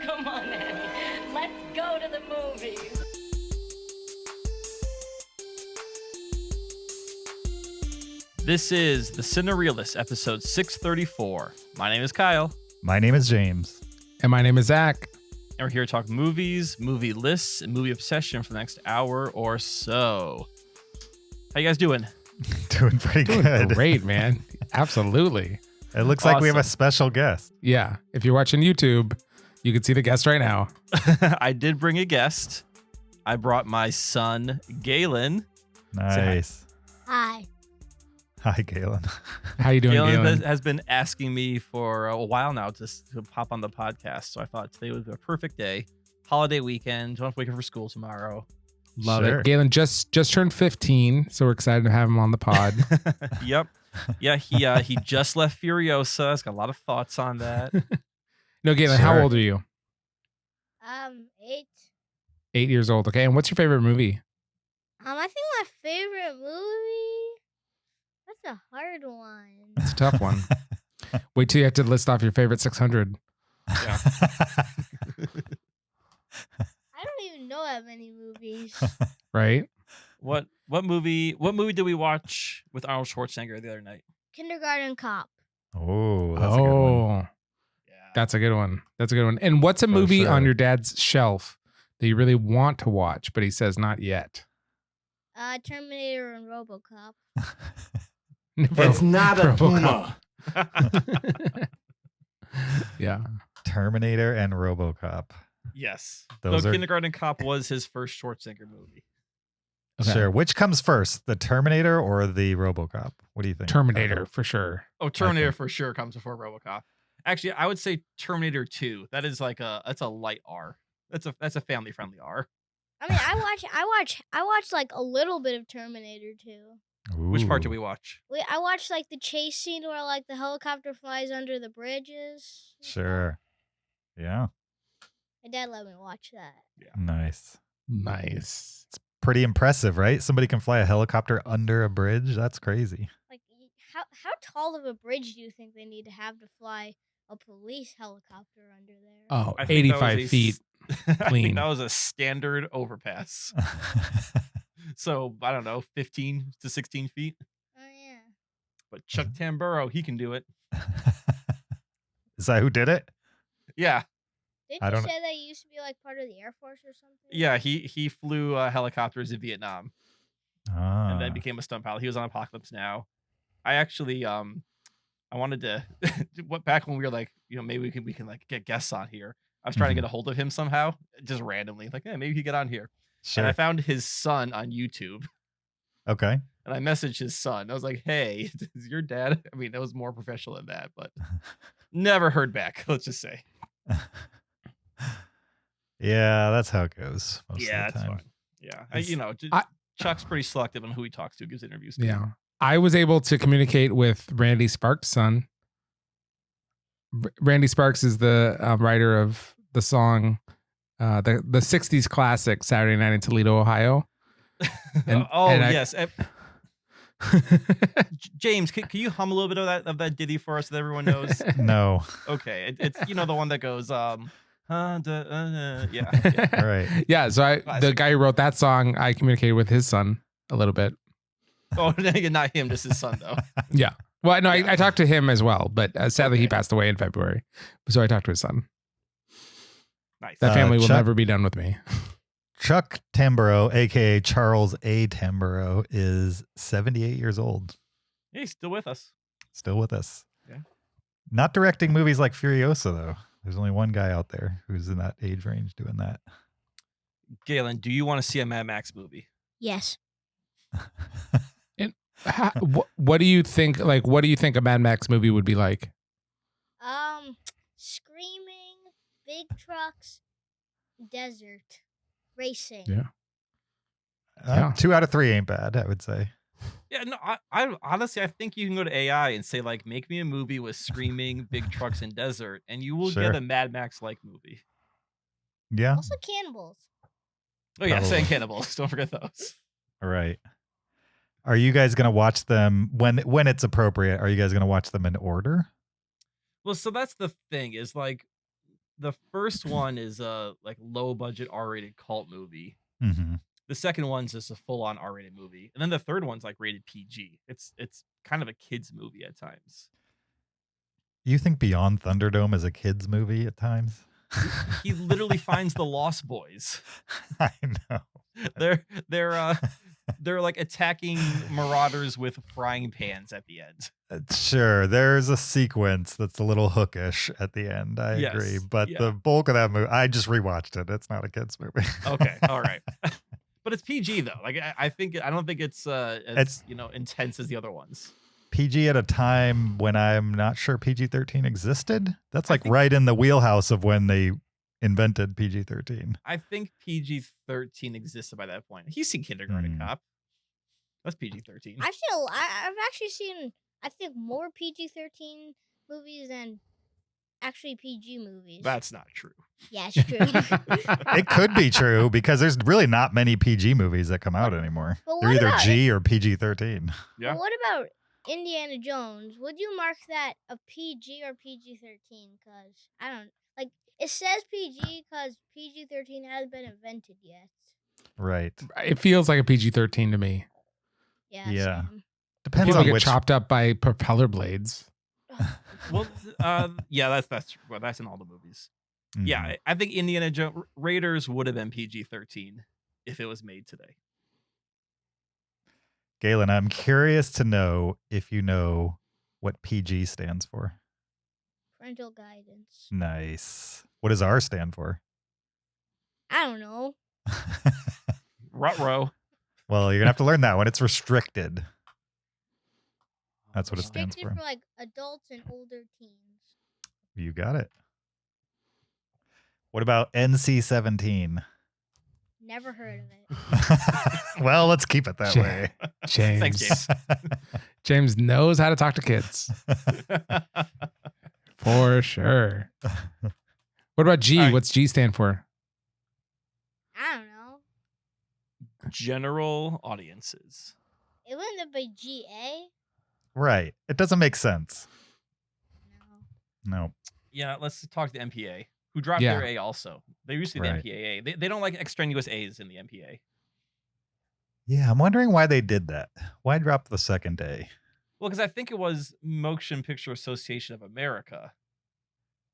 Come on, Annie. Let's go to the movies. This is the Cinereelists, episode 634. My name is Kyle. My name is James. And my name is Zach. And we're here to talk movies, movie lists, and movie obsession for the next hour or so. How you guys doing? Doing pretty good. Great, man. Absolutely. It looks like we have a special guest. Yeah. If you're watching YouTube, you can see the guest right now. I did bring a guest. I brought my son, Galen. Nice. Hi. Hi, Galen. How you doing, Galen Galen? has been asking me for a while now to pop on the podcast, so I thought today was a perfect day. Holiday weekend. Don't have to wake up for school tomorrow. Love Sure. it. Galen just turned 15, so we're excited to have him on the pod. Yep. Yeah, he just left Furiosa. He's got a lot of thoughts on that. No, Galen, how Sure. old are you? 8. 8 years old. Okay. And what's your favorite movie? I think my favorite movie. That's a hard one. It's a tough one. Wait till you have to list off your favorite 600. Yeah. I don't even know that many movies. Right? What movie did we watch with Arnold Schwarzenegger the other night? Kindergarten Cop. Oh, that's a good one. Yeah. That's a good one. That's a good one. And what's a For movie sure. on your dad's shelf that you really want to watch, but he says not yet? Terminator and RoboCop. It's not a RoboCop. tumor. Yeah. Terminator and RoboCop. Yes. Those So are- Kindergarten Cop was his first Schwarzenegger movie. Okay. Sure. Which comes first, the Terminator or the RoboCop? What do you think? Terminator for sure. Oh, Terminator Okay. for sure comes before RoboCop. Actually, I would say Terminator 2. That is that's a light R. That's a family friendly R. I mean, I watched like a little bit of Terminator 2. Which part did Ooh. we watch? I watched like the chase scene where like the helicopter flies under the bridges. Sure. Yeah. My dad let me watch that. Nice. Nice. Pretty impressive, right? Somebody can fly a helicopter under a bridge. That's crazy. Like, how tall of a bridge do you think they need to have to fly a police helicopter under there? Oh, I think that was 85 feet. I clean. think that was a standard overpass. So, I don't know, 15 to 16 feet. Oh yeah. But Chuck Tamburo, he can do it. Is that who did it? Yeah. Didn't I you don't- say that you used to be like part of the Air Force or something? Yeah, he flew helicopters in Vietnam and then Ah. became a stunt pilot. He was on Apocalypse Now. I actually I wanted to back when we were like, maybe we can like get guests on here. I was trying to Mhm. get a hold of him somehow, just randomly, like, hey, maybe he could get on here. Sure. And I found his son on YouTube, Okay. and I messaged his son. I was like, hey, is your dad? I mean, that was more professional than that, but never heard back. Let's just say. Yeah, that's how it goes. Most Yeah, of the it's time. fine. Yeah, I- Chuck's pretty selective on who he talks to, gives interviews to. Yeah. I was able to communicate with Randy Sparks' son. Randy Sparks is the writer of the song, the 60s classic Saturday Night in Toledo, Ohio. And- oh and I- yes. James, can you hum a little bit of that ditty for us that everyone knows? No. Okay, it's the one that goes yeah. All right. Yeah. So the Classic. guy who wrote that song, I communicated with his son a little bit. Oh, not him, just his son though. Yeah. Well, no, I talked to him as well, but sadly he Okay. passed away in February. So I talked to his son. Nice. That family will Chuck- never be done with me. Chuck Tamburo, aka Charles A. Tamburo, is 78 years old. Yeah, he's still with us. Still with us. Yeah. Not directing movies like Furiosa, though. There's only one guy out there who's in that age range doing that. Galen, do you want to see a Mad Max movie? Yes. What do you think? Like, what do you think a Mad Max movie would be like? Screaming, big trucks, desert, racing. Yeah. Yeah. 2 out of 3 ain't bad, I would say. Yeah, no, I honestly I think you can go to AI and say like, make me a movie with screaming, big trucks, and desert, and you will Sure. get a Mad Max like movie. Yeah. Also cannibals. Oh yeah, Probably. saying cannibals. Don't forget those. All right. Are you guys going to watch them when it's appropriate? Are you guys going to watch them in order? Well, so that's the thing is like the first one is a like low budget R-rated cult movie. Mm-hmm. The second one's just a full on R-rated movie, and then the third one's like rated PG. It's kind of a kids movie at times. You think Beyond Thunderdome is a kids movie at times? He literally finds the Lost Boys. I know. They're like attacking marauders with frying pans at the end. Sure, there's a sequence that's a little hookish at the end. I Yes, agree, but yeah. the bulk of that movie, I just rewatched it. It's not a kids movie. Okay, all right. But it's PG though. Like I don't think it's as intense as the other ones. PG at a time when I'm not sure PG-13 existed. That's like right in the wheelhouse of when they invented PG-13. I think PG-13 existed by that point. He's seen Kindergarten Cop. That's PG-13. I've actually seen, I think, more PG-13 movies than actually PG movies. That's not true. Yeah, it's true. It could be true because there's really not many PG movies that come out anymore. But They're what either about G or PG-13. Yeah. But what about Indiana Jones? Would you mark that a PG or PG-13? Because I don't like. It says PG because PG-13 hasn't been invented yet. Right. It feels like a PG-13 to me. Yeah. Yeah. Same. Depends People on get which. chopped up by propeller blades. Well, yeah, that's true. Well, that's in all the movies. Mhm. Yeah, I think Indiana Jones Raiders would have been PG-13 if it was made today. Galen, I'm curious to know if you know what PG stands for. Parental guidance. Nice. What does R stand for? I don't know. Ruh-roh. Well, you're going to have to learn that one. It's restricted. That's what it stands Restricted for. for like adults and older teens. You got it. What about NC-17? Never heard of it. Well, let's keep it that Jam- way. James. Thanks, James. James knows how to talk to kids. For sure. What about G? All right. What's G stand for? I don't know. General audiences. It wouldn't be GA. Right. It doesn't make sense. No. No. Yeah, let's talk to the MPA, who dropped Yeah. their A also. They used to be Right. the MPAA. They don't like extraneous A's in the MPA. Yeah, I'm wondering why they did that. Why drop the second A? Well, because I think it was Motion Picture Association of America,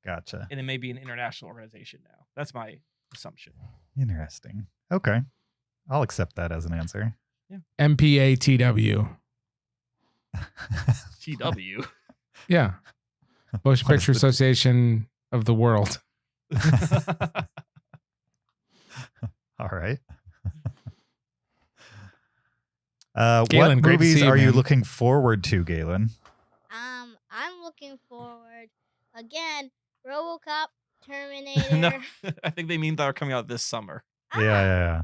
Gotcha. and it may be an international organization now. That's my assumption. Interesting. Okay. I'll accept that as an answer. MPATW. TW. Yeah. Motion What is Picture the- Association of the World. All right. Galen, what great to movies see you, are you man. looking forward to, Galen? I'm looking forward again. RoboCop, Terminator. No, I think they mean they're coming out this summer. Yeah.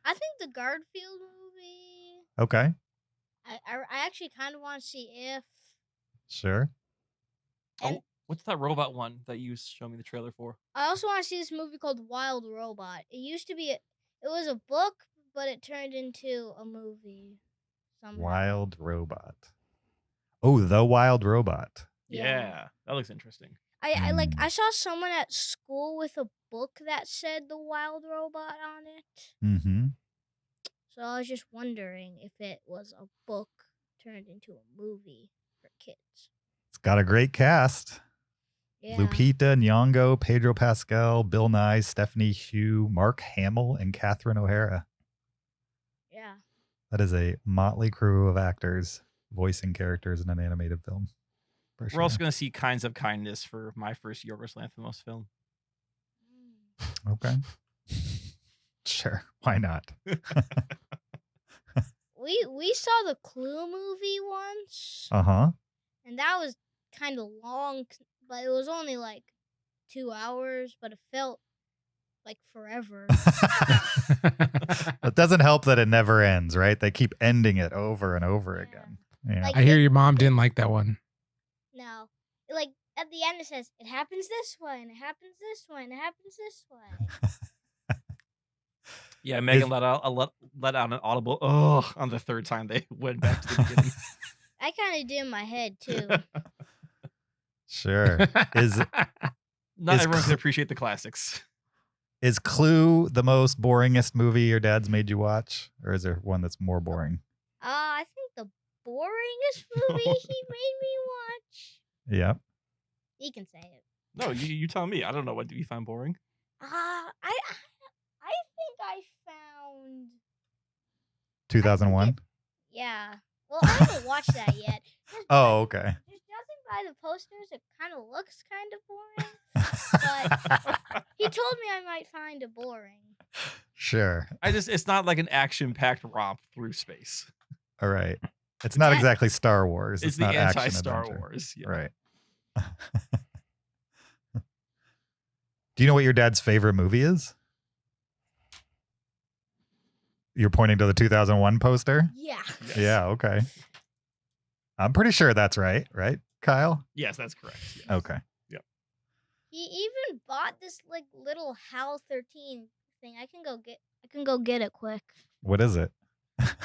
I think the Garfield movie. Okay. I actually kind of want to see if. Sure. And What's that robot one that you showed me the trailer for? I also want to see this movie called Wild Robot. It used to be it was a book, but it turned into a movie. Somehow. Wild Robot. Oh, The Wild Robot. Yeah, that looks interesting. I saw someone at school with a book that said The Wild Robot on it. Mm-hmm. So I was just wondering if it was a book turned into a movie for kids. It's got a great cast. Yeah. Lupita Nyong'o, Pedro Pascal, Bill Nye, Stephanie Hugh, Mark Hamill, and Catherine O'Hara. Yeah. That is a motley crew of actors voicing characters in an animated film. For We're sure. also going to see Kinds of Kindness for my first Yorgos Lanthimos film. Okay. Sure. Why not? We saw the Clue movie once, Uh-huh. and that was kind of long, but it was only like 2 hours, but it felt like forever. It doesn't help that it never ends, right? They keep ending it over and over Yeah. again. Yeah. Like- I hear your mom didn't like that one. No, like at the end it says it happens this way, and it happens this way, and it happens this way. Yeah, Megan let out an audible on the third time they went back to the beginning. I kind of did in my head too. Sure. Is Not Is everyone can Cl- appreciate the classics. Is Clue the most boringest movie your dad's made you watch? Or is there one that's more boring? I think the boringest movie he made me watch. Yep. He can say it. No, you tell me. I don't know. What do you find boring? I think I found 2001? yeah. Well, I haven't watched that yet. Oh, okay. Just judging by the posters, it kind of looks kind of boring. But he told me I might find it boring. Sure. It's not like an action-packed romp through space. All right. It's not exactly Star Wars. It's the not action anti-Star adventure. Wars. Yeah. Right. Do you know what your dad's favorite movie is? You're pointing to the 2001 poster? Yeah. Yes. Yeah, okay. I'm pretty sure that's right, Kyle? Yes, that's correct. Yes. Okay. He even bought this like little HAL 13 thing. I can go get it quick. What is it?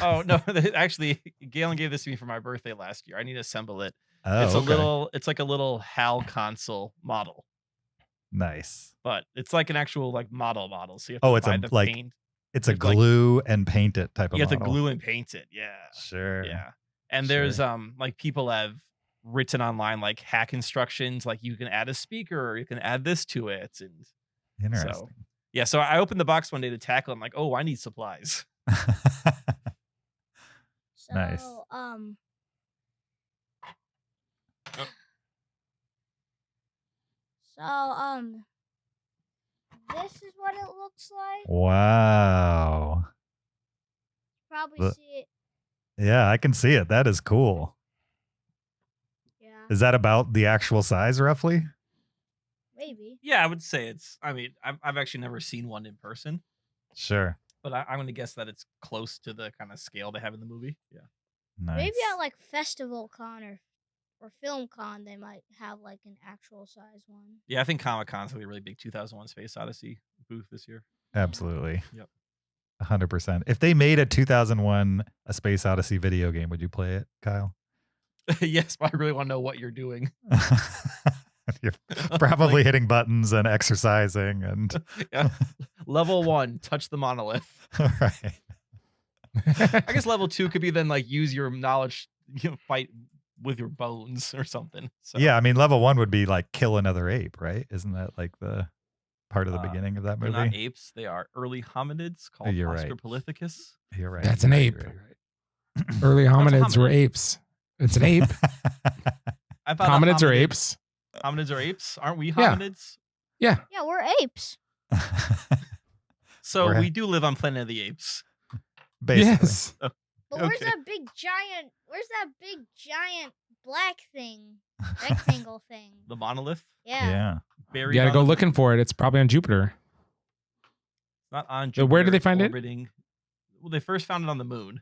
Oh no! Actually, Galen gave this to me for my birthday last year. I need to assemble it. Oh, It's okay. It's like a little HAL console model, Nice. but it's like an actual like model. So you have to It's buy a the like paint. it's a There's, like- glue and paint it type of You have to model. glue and paint it. Yeah, Sure. yeah. And Sure. there's like people have written online like hack instructions, like you can add a speaker or you can add this to it, and Interesting. yeah. So I opened the box one day to tackle. I'm like, oh, I need supplies. So, Nice. This is what it looks like. Wow. Probably The- see it. Yeah, I can see it. That is cool. Yeah, Is that about the actual size roughly? maybe. Yeah, I would say it's. I mean, I've actually never seen one in person, Sure. but I'm going to guess that it's close to the kind of scale they have in the movie. Yeah. Nice. Maybe at like Festival Con or Film Con, they might have like an actual size one. Yeah, I think Comic Con's gonna be a really big 2001 Space Odyssey booth this year. Absolutely. Yep. 100%. If they made a 2001 A Space Odyssey video game, would you play it, Kyle? Yes, but I really want to know what you're doing. You're probably hitting buttons and exercising and Yeah. Level 1, touch the monolith. right. I guess level 2 could be then like use your knowledge, fight with your bones or something. So, Yeah, I mean level 1 would be like kill another ape, right? Isn't that like the part of the beginning of that they're not movie? apes; they are early hominids called You're right. Australopithecus. You're right. That's you're an right, ape. you're right, Early That's a hominids were hominid. apes. It's an ape. I thought Hominids are hominids- apes. Hominids are apes, aren't we? Yeah. Hominids. Yeah. Yeah, we're apes. So We're- we do live on Planet of the Apes. Basically. Yes. But where's Okay. that big giant black thing? Rectangle thing. The monolith. Yeah. Yeah. Buried You gotta on go the looking moon. for it. It's probably on Jupiter. Not on So where Jupiter, did they it's find it? orbiting. Well, they first found it on the moon,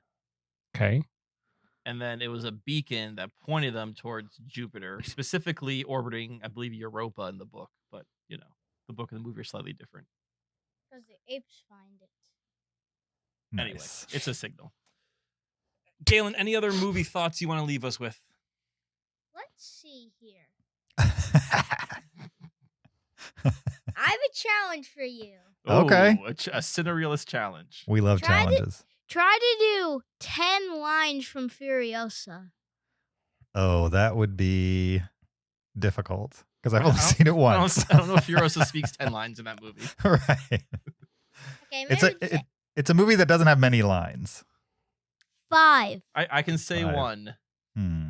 Okay. and then it was a beacon that pointed them towards Jupiter, specifically orbiting, I believe, Europa in the book. But the book and the movie are slightly different. Because the apes find it. Anyway, Nice. it's a signal. Galen, any other movie thoughts you want to leave us with? Let's see here. I have a challenge for you. Okay. Oh, a Cinereelist challenge. We love Try to- challenges. Try to do 10 lines from Furiosa. Oh, that would be difficult because I've I only don't- seen it once. I don't know if Furiosa speaks 10 lines in that movie. Right. Okay, It's maybe it's a movie that doesn't have many lines. 5. I can say 5. one. Hmm.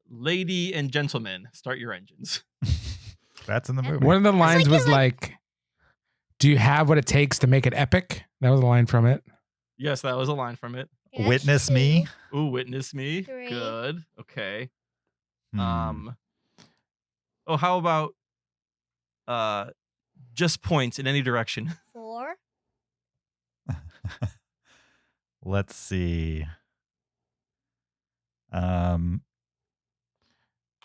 Lady and gentlemen, start your engines. That's in the movie. One of the lines like was in, like, "Do you have what it takes to make it epic?" That was a line from it. Yes, that was a line from it. Okay, that's Witness 2. me. Ooh, witness me. 3. Good. Okay. Hmm. Oh, how about just points in any direction? 4. Let's see.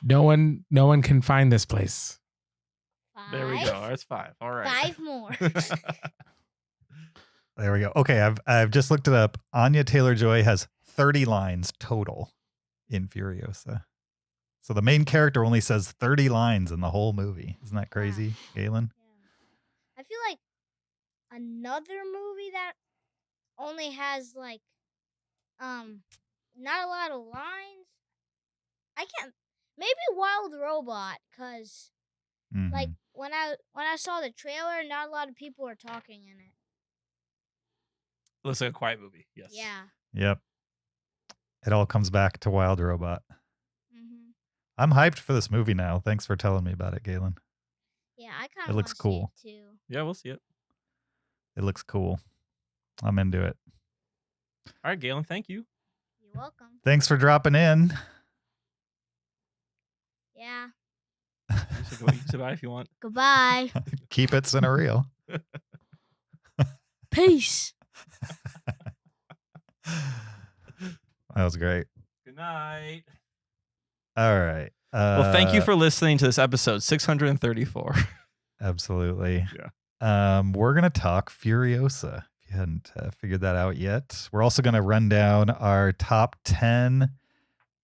No one can find this place. 5. There we go. That's 5. All right. 5 more. There we go. Okay, I've just looked it up. Anya Taylor-Joy has 30 lines total in Furiosa. So the main character only says 30 lines in the whole movie. Isn't that crazy, Galen? Yeah. I feel like another movie that only has like not a lot of lines. I can't. Maybe Wild Robot, cause like when I saw the trailer, not a lot of people were talking in it. It looks like a quiet movie. Yes. Yeah. Yep. It all comes back to Wild Robot. Mm-hmm. I'm hyped for this movie now. Thanks for telling me about it, Galen. Yeah, I kind It of looks cool. See it too. Yeah, we'll see it. It looks cool. I'm into it. All right, Galen, thank you. You're welcome. Thanks for dropping in. Yeah. You can say bye if you want. Goodbye. Keep it Cinereal. Peace. That was great. Good night. All right. Well, thank you for listening to this episode 634. Absolutely. Yeah. We're going to talk Furiosa. If you hadn't figured that out yet. We're also going to run down our top 10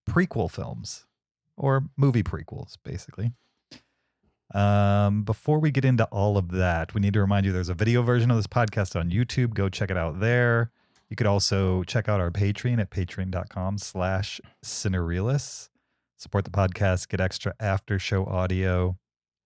prequel films or movie prequels, basically. Before we get into all of that, we need to remind you there's a video version of this podcast on YouTube. Go check it out there. You could also check out our Patreon at patreon.com/Cinereelists. Support the podcast, get extra after show audio.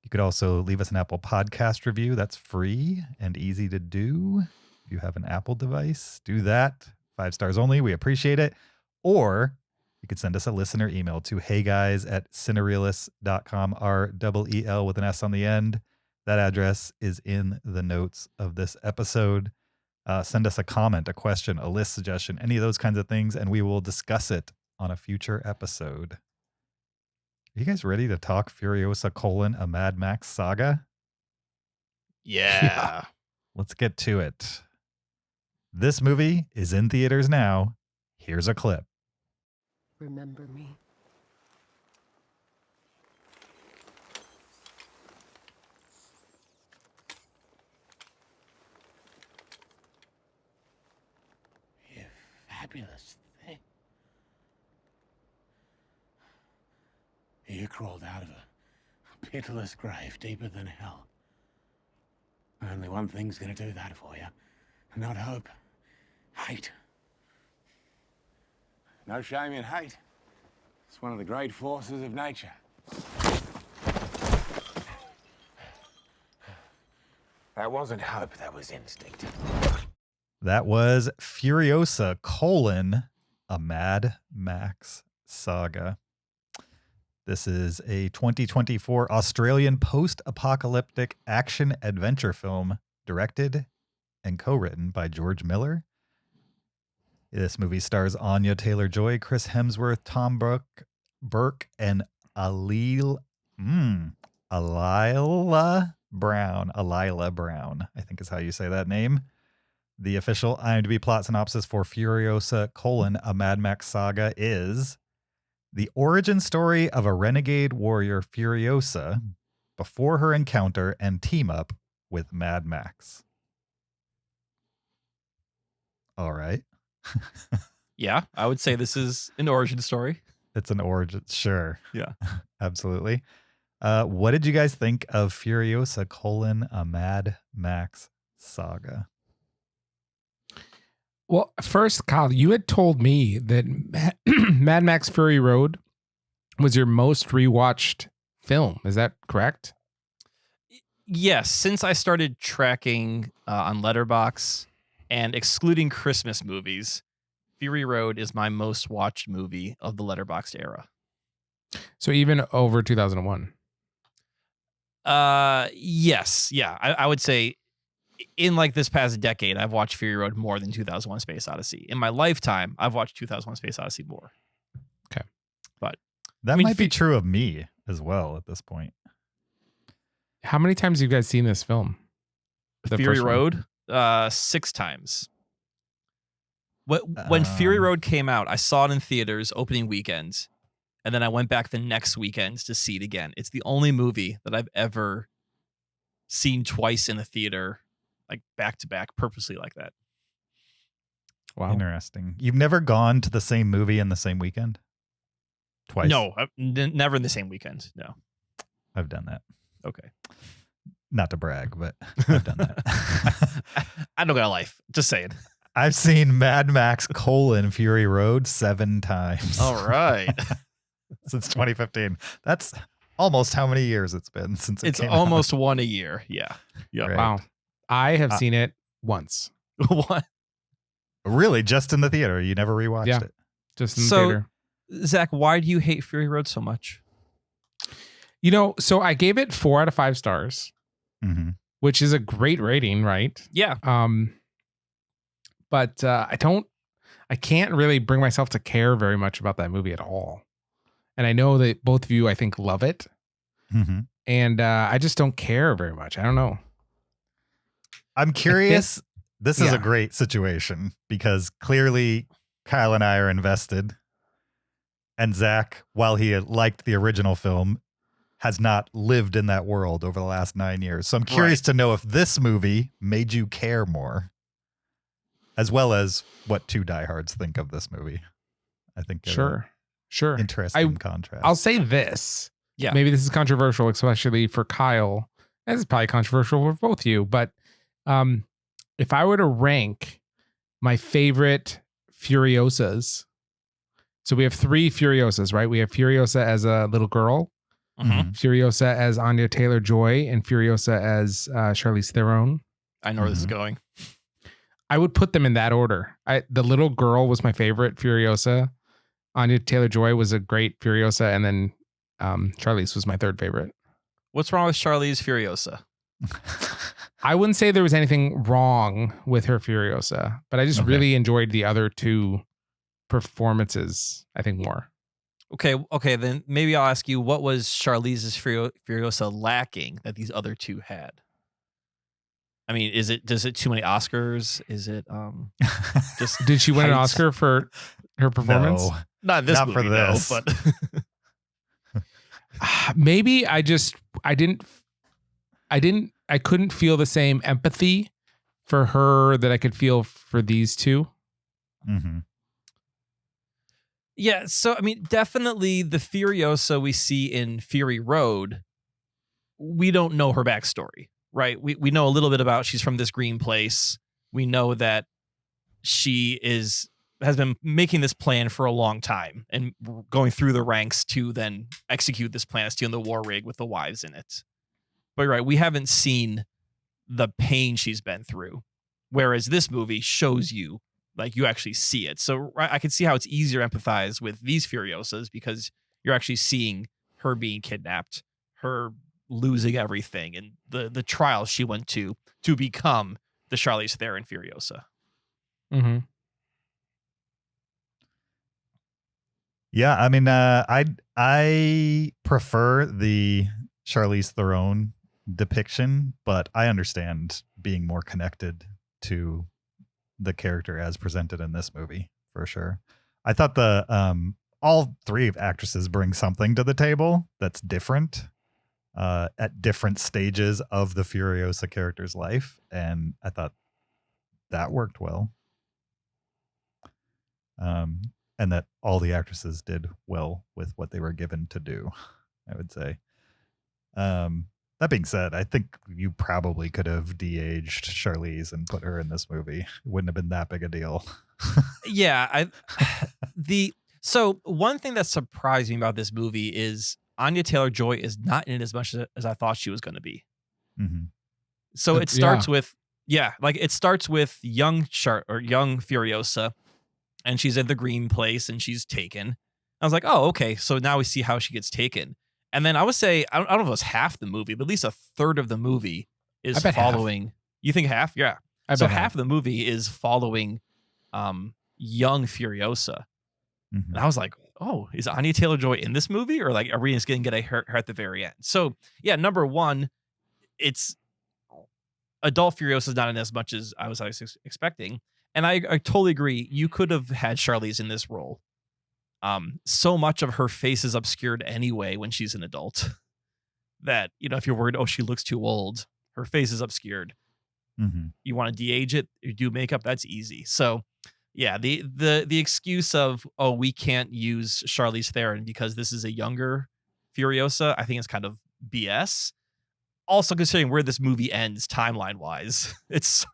You could also leave us an Apple Podcast review. That's free and easy to do. If you have an Apple device, do that. 5 stars only. We appreciate it. Or you could send us a listener email to heyguys@cinereelists.com, REEL with an S on the end. That address is in the notes of this episode. Send us a comment, a question, a list suggestion, any of those kinds of things, and we will discuss it on a future episode. Are you guys ready to talk Furiosa: a Mad Max Saga? Yeah. Let's get to it. This movie is in theaters now. Here's a clip. Remember me? You fabulous thing. You crawled out of a pitiless grave deeper than hell. Only one thing's gonna do that for you. Not hope. Hate. No shame in hate. It's one of the great forces of nature. That wasn't hope, that was instinct. That was Furiosa: a Mad Max Saga. This is a 2024 Australian post-apocalyptic action-adventure film directed and co-written by George Miller. This movie stars Anya Taylor-Joy, Chris Hemsworth, Tom Burke, and Alila Brown. Alila Brown, I think is how you say that name. The official IMDb plot synopsis for Furiosa: a Mad Max Saga is the origin story of a renegade warrior Furiosa before her encounter and team up with Mad Max. All right. Yeah, I would say this is an origin story. It's an origin. Sure. Yeah. Absolutely. What did you guys think of Furiosa: a Mad Max Saga? Well, first, Kyle, you had told me that Mad Max Fury Road was your most rewatched film. Is that correct? Yes, since I started tracking on Letterboxd and excluding Christmas movies, Fury Road is my most watched movie of the Letterboxd era. So even over 2001. Yes. Yeah. I would say in like this past decade, I've watched Fury Road more than 2001: Space Odyssey. In my lifetime, I've watched 2001: Space Odyssey more. Okay. But That might be true of me as well at this point. How many times have you guys seen this film? The Fury first one? Road, 6 times. When Fury Road came out, I saw it in theaters opening weekend, and then I went back the next weekend to see it again. It's the only movie that I've ever seen twice in the theater, like back to back, purposely like that. Wow. Interesting. You've never gone to the same movie in the same weekend? twice. No, never in the same weekend. No. I've done that. Okay. Not to brag, but I've done that. I don't got a life. Just saying. I've seen Mad Max Fury Road 7 times. All right. Since 2015. That's almost how many years it's been since It's came almost one a year. Yeah. Yeah. Right. Wow. I have seen it once. What? out. Really? Just in the theater? You never rewatched Yeah. it? Just in the So, theater. Zach, why do you hate Fury Road so much? So I gave it 4 out of 5 stars, Mm-hmm. which is a great rating, right? Yeah. But I can't really bring myself to care very much about that movie at all. And I know that both of you, I think, love it. Mm-hmm. And I just don't care very much. I don't know. I'm curious. This is yeah. a great situation because clearly Kyle and I are invested. And Zach, while he had liked the original film, has not lived in that world over the last 9 years. So I'm curious to know if this movie made you care more, as well as what 2 diehards think of this movie. I think Sure. interesting contrast. I'll say this. Yeah. Maybe this is controversial, especially for Kyle. This is probably controversial for both of you. But if I were to rank my favorite Furiosas, so we have 3 Furiosas, right? We have Furiosa as a little girl, Mm-hmm. Furiosa as Anya Taylor-Joy, and Furiosa as Charlize Theron. I know where this is going. I would put them in that order. The little girl was my favorite Furiosa. Anya Taylor-Joy was a great Furiosa, and then Charlize was my 3rd favorite. What's wrong with Charlize Furiosa? I wouldn't say there was anything wrong with her Furiosa, but I just really enjoyed the other 2 performances, I think, more. Okay, then maybe I'll ask you, what was Charlize's Furiosa lacking that these other 2 had? I mean, does it too many Oscars? Is it just Did she win an heights? Oscar for her performance? No. Not this Not movie, for this. no, but Maybe I couldn't feel the same empathy for her that I could feel for these 2. Mm-hmm. yeah. So I mean, definitely the Furiosa we see in Fury Road, we don't know her backstory, right? We know a little bit about she's from this green place. We know that she has been making this plan for a long time and going through the ranks to then execute this plan, stealing the war rig with the wives in it. But you're right, we haven't seen the pain she's been through, whereas this movie shows you, like, you actually see it. So I can see how it's easier to empathize with these Furiosas because you're actually seeing her being kidnapped, her losing everything, and the trials she went to become the Charlize Theron Furiosa. Mm-hmm. Yeah, I mean, I prefer the Charlize Theron depiction, but I understand being more connected to the character as presented in this movie for sure. I thought all 3 actresses bring something to the table that's different at different stages of the Furiosa character's life, and I thought that worked well. And that all the actresses did well with what they were given to do, I would say. That being said, I think you probably could have de-aged Charlize and put her in this movie. It wouldn't have been that big a deal. Yeah, so one thing that surprised me about this movie is Anya Taylor-Joy is not in it as much as I thought she was going to be. Mm-hmm. So it starts with it starts with young Furiosa, and she's in the green place and she's taken. I was like, oh, okay. So now we see how she gets taken. And then I would say, I don't know if it was half the movie, but at least a third of the movie is following. Half. You think half? Yeah. So half of the movie is following young Furiosa. Mm-hmm. And I was like, oh, is Anya Taylor-Joy in this movie? Or like, are we just going to get her at the very end? So yeah, number one, it's adult Furiosa is not in as much as I was expecting. And I totally agree. You could have had Charlize in this role. So much of her face is obscured anyway when she's an adult that, if you're worried, oh, she looks too old, her face is obscured. Mm-hmm. You want to de-age it, you do makeup, that's easy. So Yeah, the excuse of, oh, we can't use Charlize Theron because this is a younger Furiosa, I think it's kind of BS. Also considering where this movie ends timeline wise, it's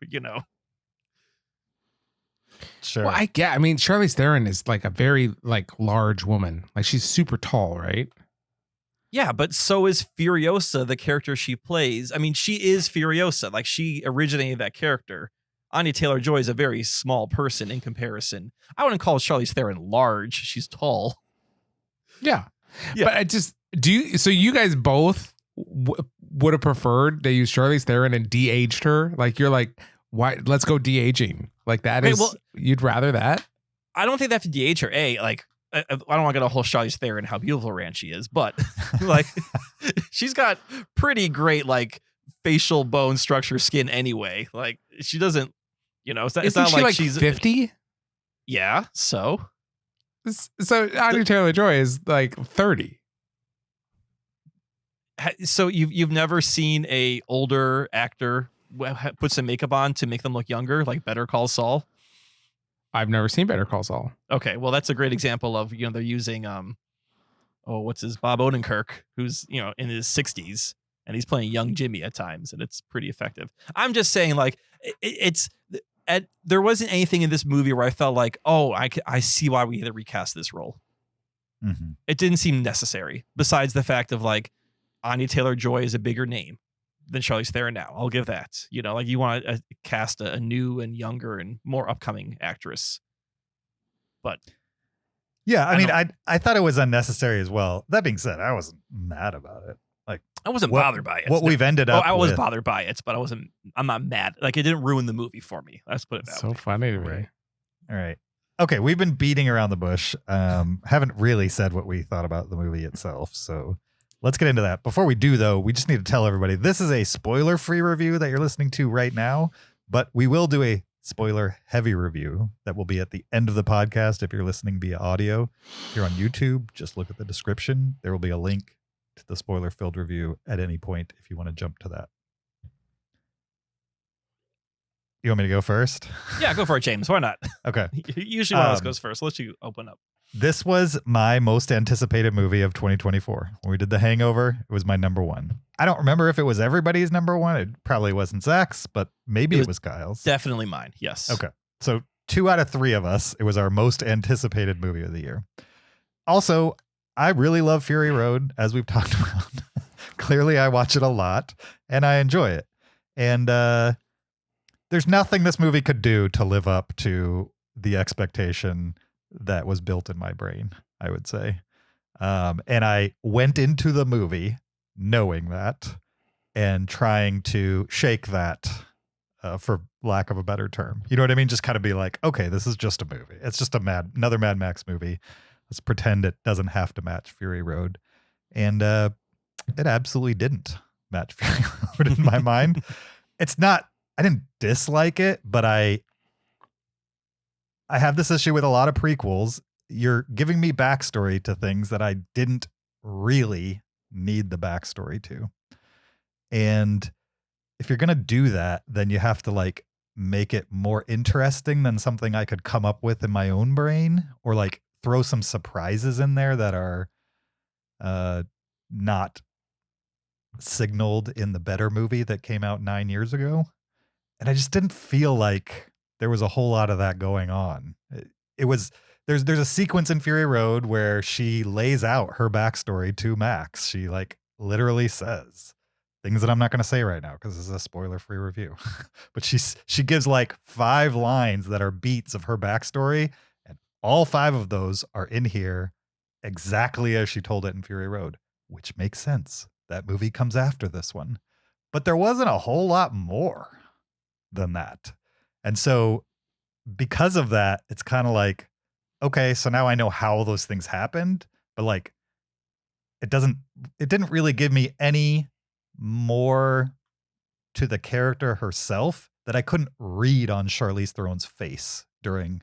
Sure. Well, I mean, Charlize Theron is like a very like large woman. Like she's super tall, right? yeah, but so is Furiosa, the character she plays. I mean, she is Furiosa. Like she originated that character. Anya Taylor-Joy is a very small person in comparison. I wouldn't call Charlize Theron large. She's tall. Yeah. Yeah. But I just so you guys both would have preferred they used Charlize Theron and de-aged her? Like you're like, why? Let's go de-aging. Like that Okay, is well, you'd rather that? I don't think they have to de-age her. Like I don't want to get a whole Charlize Theron how beautiful Rand she is, but like she's got pretty great like facial bone structure, skin anyway. Like she doesn't, it's not she like like she's 50. Yeah, so So Anya Taylor-Joy is like 30. So you've never seen a older actor put some makeup on to make them look younger, like Better Call Saul? I've never seen Better Call Saul. Okay, well that's a great example of they're using Bob Odenkirk, who's in his 60s and he's playing young Jimmy at times, and it's pretty effective. I'm just saying, like there wasn't anything in this movie where I felt like, oh, I see why we had to recast this role. Mm-hmm. It didn't seem necessary. Besides the fact of like Anya Taylor-Joy is a bigger name than Charlize Theron now. I'll give that. Like you want to cast a new and younger and more upcoming actress. But yeah, I mean, I thought it was unnecessary as well. That being said, I wasn't mad about it. Like I wasn't bothered by it. What we've ended up I was with, bothered by it, but I'm not mad. Like it didn't ruin the movie for me. Let's put it that way. So funny to me. Right. All right. Okay, we've been beating around the bush. Haven't really said what we thought about the movie itself. So let's get into that. Before we do, though, we just need to tell everybody this is a spoiler-free review that you're listening to right now, but we will do a spoiler-heavy review that will be at the end of the podcast if you're listening via audio. If you're on YouTube, just look at the description. There will be a link to the spoiler-filled review at any point if you want to jump to that. You want me to go first? Yeah, go for it, James. Why not? Okay. Usually one of us goes first. Let's you open up. This was my most anticipated movie of 2024. When we did The Hangover, it was my number one. I don't remember if it was everybody's number one. It probably wasn't Zach's, but maybe it was Kyle's. Definitely mine. Yes. Okay. So 2 out of 3 of us, it was our most anticipated movie of the year. Also, I really love Fury Road, as we've talked about. Clearly, I watch it a lot and I enjoy it. And there's nothing this movie could do to live up to the expectation that was built in my brain, I would say. And I went into the movie knowing that and trying to shake that, for lack of a better term. You know what I mean? Just kind of be like, okay, this is just a movie. It's just another Mad Max movie. Let's pretend it doesn't have to match Fury Road. And it absolutely didn't match Fury Road in my mind. I didn't dislike it, but I have this issue with a lot of prequels. You're giving me backstory to things that I didn't really need the backstory to. And if you're going to do that, then you have to like make it more interesting than something I could come up with in my own brain, or like throw some surprises in there that are not signaled in the better movie that came out 9 years ago. And I just didn't feel like there was a whole lot of that going on. There's a sequence in Fury Road where she lays out her backstory to Max. She like literally says things that I'm not going to say right now because this is a spoiler-free review. But she gives like 5 lines that are beats of her backstory, and all 5 of those are in here exactly as she told it in Fury Road, which makes sense. That movie comes after this one. But there wasn't a whole lot more than that. And so because of that, it's kind of like, okay, so now I know how those things happened, but like it didn't really give me any more to the character herself that I couldn't read on Charlize Theron's face during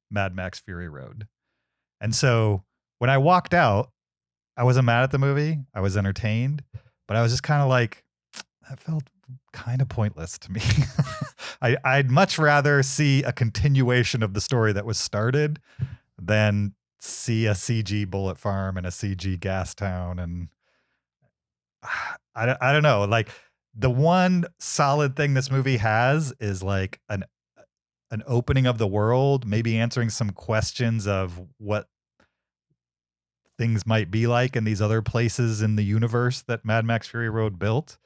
Mad Max Fury Road. And so when I walked out, I wasn't mad at the movie. I was entertained, but I was just kind of like, that felt kind of pointless to me. I'd much rather see a continuation of the story that was started than see a CG bullet farm and a CG gas town. And I don't know. Like, the one solid thing this movie has is like an opening of the world, maybe answering some questions of what things might be like in these other places in the universe that Mad Max Fury Road built.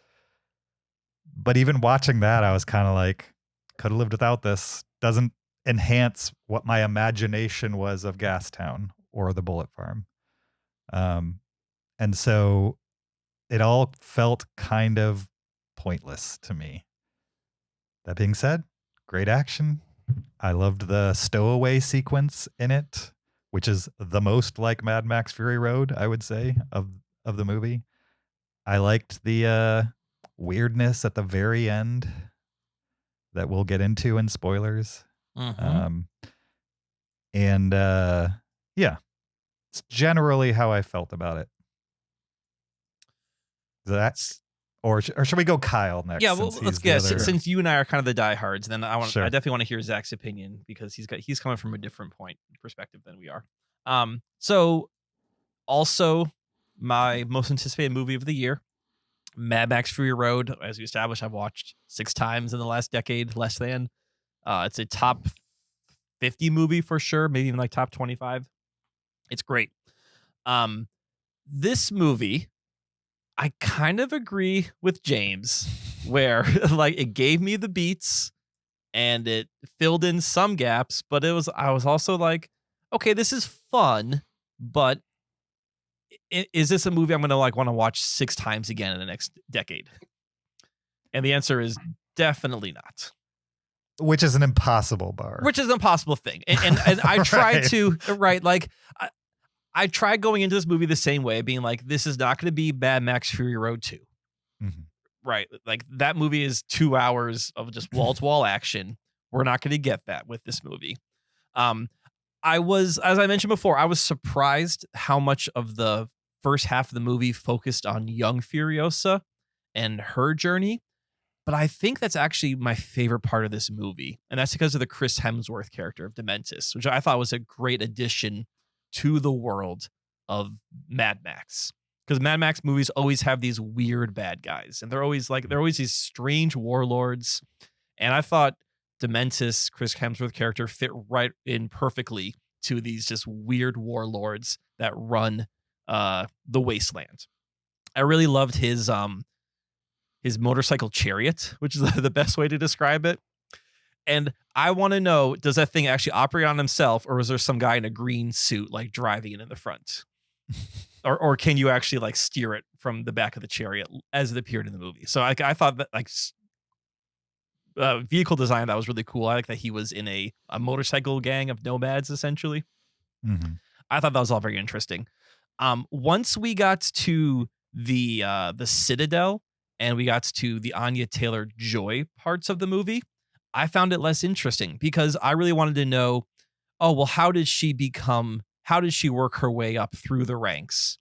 But even watching that, I was kind of like, could have lived without this. Doesn't enhance what my imagination was of Gastown or the Bullet Farm. And so it all felt kind of pointless to me. That being said, great action. I loved the stowaway sequence in it, which is the most like Mad Max Fury Road, I would say, of the movie. I liked the weirdness at the very end that we'll get into in spoilers. Mhm. Yeah, it's generally how I felt about it. Or should we go Kyle next? Yeah, well, since let's he's the guess. other- Since you and I are kind of the diehards, then Sure. I definitely want to hear Zach's opinion because he's coming from a different perspective than we are. So also my most anticipated movie of the year, Mad Max Fury Road. As we established, I've watched 6 times in the last decade, less than. It's a top 50 movie for sure, maybe even like top 25. It's great. This movie, I kind of agree with James, where like it gave me the beats and it filled in some gaps, but I was also like, okay, this is fun, but is this a movie I'm gonna like want to watch 6 times again in the next decade? And the answer is definitely not. Which is an impossible bar. Which is an impossible thing. And I tried to, right, like, I tried going into this movie the same way, being like, this is not going to be Mad Max Fury Road 2. Mhm. Right? Like, that movie is 2 hours of just wall-to-wall action. We're not going to get that with this movie. As I mentioned before, I was surprised how much of the first half of the movie focused on young Furiosa and her journey. But I think that's actually my favorite part of this movie. And that's because of the Chris Hemsworth character of Dementis, which I thought was a great addition to the world of Mad Max. Because Mad Max movies always have these weird bad guys. And they're always these strange warlords. And I thought Dementis, Chris Hemsworth character, fit right in perfectly to these just weird warlords that run the wasteland. I really loved his motorcycle chariot, which is the best way to describe it. And I want to know, does that thing actually operate on himself, or is there some guy in a green suit like driving it in the front? or can you actually like steer it from the back of the chariot as it appeared in the movie? So I thought that like vehicle design, that was really cool. I like that he was in a motorcycle gang of nomads, essentially. Mm-hmm. I thought that was all very interesting. Once we got to the Citadel and we got to the Anya Taylor-Joy parts of the movie, I found it less interesting because I really wanted to know, oh, well, how did she work her way up through the ranks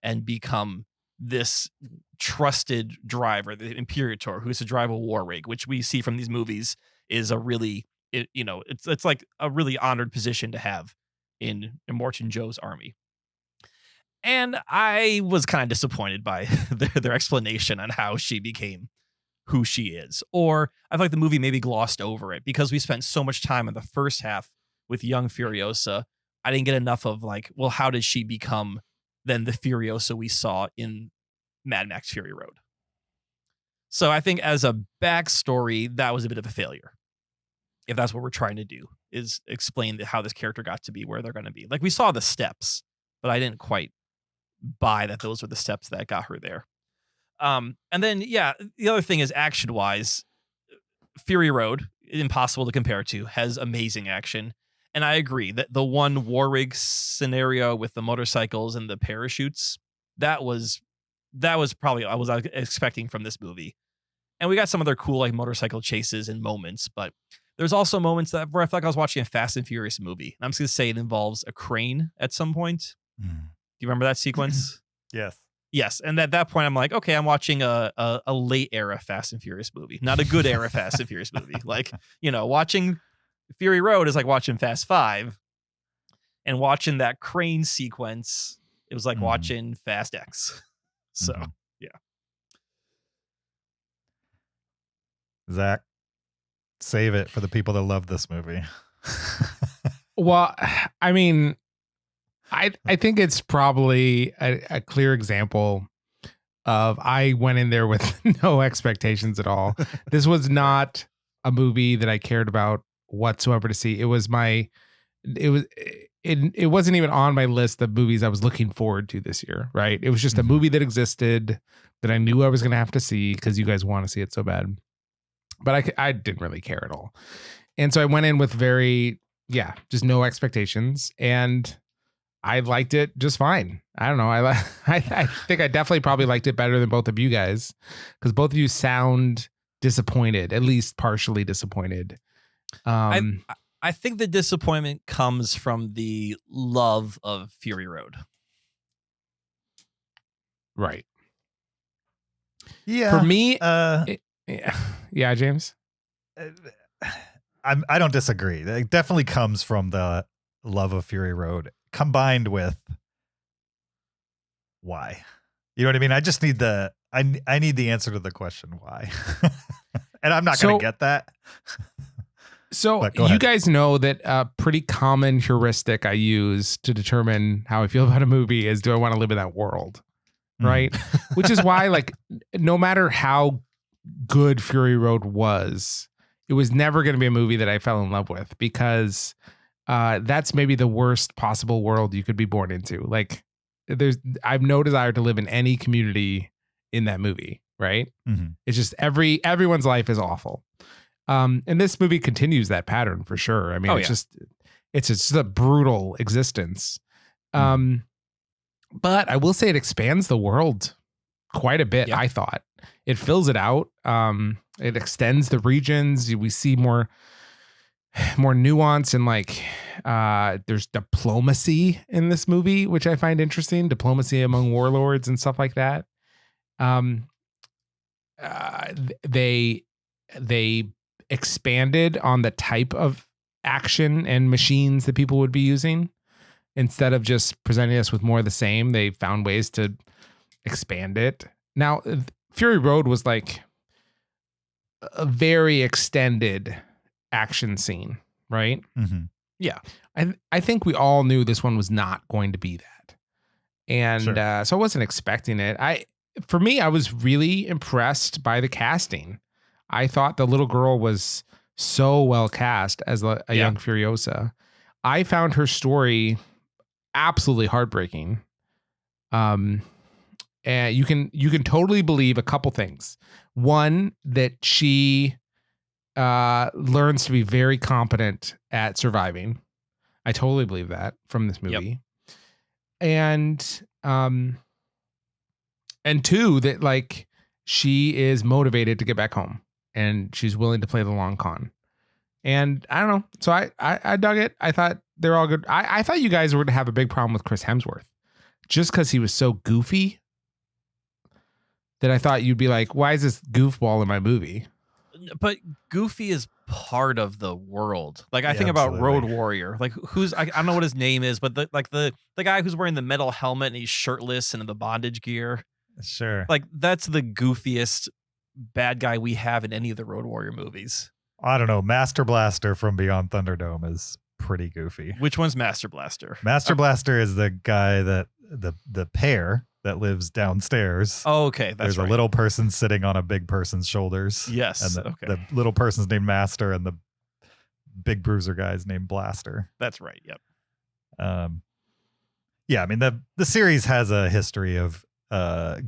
and become this trusted driver, the Imperator, who's to drive a war rig, which we see from these movies is a really, it's like a really honored position to have in Immortan Joe's army. And I was kind of disappointed by their explanation on how she became who she is. Or I feel like the movie maybe glossed over it because we spent so much time in the first half with young Furiosa. I didn't get enough of like, well, how did she become then the Furiosa we saw in Mad Max Fury Road? So I think as a backstory, that was a bit of a failure. If that's what we're trying to do, is explain how this character got to be where they're going to be. Like we saw the steps, but I didn't quite buy that those were the steps that got her there. And then, yeah, the other thing is action-wise, Fury Road, impossible to compare to, has amazing action. And I agree that the one war rig scenario with the motorcycles and the parachutes, that was probably I was expecting from this movie. And we got some other cool like motorcycle chases and moments, but there's also moments where I felt like I was watching a Fast and Furious movie. And I'm just going to say it involves a crane at some point. Mm. Do you remember that sequence? Yes. Yes, and at that point, I'm like, okay, I'm watching a late era Fast and Furious movie, not a good era Fast and Furious movie. Like, watching Fury Road is like watching Fast 5, and watching that crane sequence, it was like watching Fast X. So, yeah. Zach, save it for the people that love this movie. Well, I mean, I think it's probably a clear example of I went in there with no expectations at all. This was not a movie that I cared about whatsoever to see. It wasn't even on my list of movies I was looking forward to this year, right? It was just a movie that existed that I knew I was going to have to see because you guys want to see it so bad. But I didn't really care at all. And so I went in with just no expectations. And I liked it just fine. I don't know. I think I definitely probably liked it better than both of you guys because both of you sound disappointed, at least partially disappointed. I think the disappointment comes from the love of Fury Road. Right. Yeah. For me, yeah, James. I don't disagree. It definitely comes from the love of Fury Road combined with why. You know what I mean? I just need I need the answer to the question why. And I'm not going to get that. So you guys know that a pretty common heuristic I use to determine how I feel about a movie is, do I want to live in that world? Right. Which is why, like, no matter how good Fury Road was, it was never going to be a movie that I fell in love with because that's maybe the worst possible world you could be born into. Like, I've no desire to live in any community in that movie. Right. It's just everyone's life is awful. And this movie continues that pattern for sure. I mean, it's just a brutal existence. But I will say it expands the world quite a bit. I thought it fills it out. It extends the regions. We see more nuance and there's diplomacy in this movie, which I find interesting. Diplomacy among warlords and stuff like that. They expanded on the type of action and machines that people would be using. Instead of just presenting us with more of the same, they found ways to expand it. Now, Fury Road was like a very extended action scene, right? Yeah. I think we all knew this one was not going to be that. And so I wasn't expecting it. For me, I was really impressed by the casting. I thought the little girl was so well cast as a young Furiosa. I found her story absolutely heartbreaking. And you can totally believe a couple things. One, that she learns to be very competent at surviving. I totally believe that from this movie. And two, that like she is motivated to get back home and she's willing to play the long con. And I don't know. So I dug it. I thought they're all good. I thought you guys were going to have a big problem with Chris Hemsworth just because he was so goofy that I thought you'd be like, why is this goofball in my movie? But Goofy is part of the world. Like I think about Road Warrior, like I don't know what his name is, but the guy who's wearing the metal helmet and he's shirtless and in the bondage gear. Sure. Like that's the goofiest bad guy we have in any of the Road Warrior movies. I don't know. Master Blaster from Beyond Thunderdome is pretty goofy. Which one's Master Blaster? Master Blaster is the guy that the pair that lives downstairs. Oh, okay. There's a little person sitting on a big person's shoulders. Yes. And the little person's named Master and the big bruiser guy's named Blaster. That's right. Yep. Yeah, I mean the series has a history of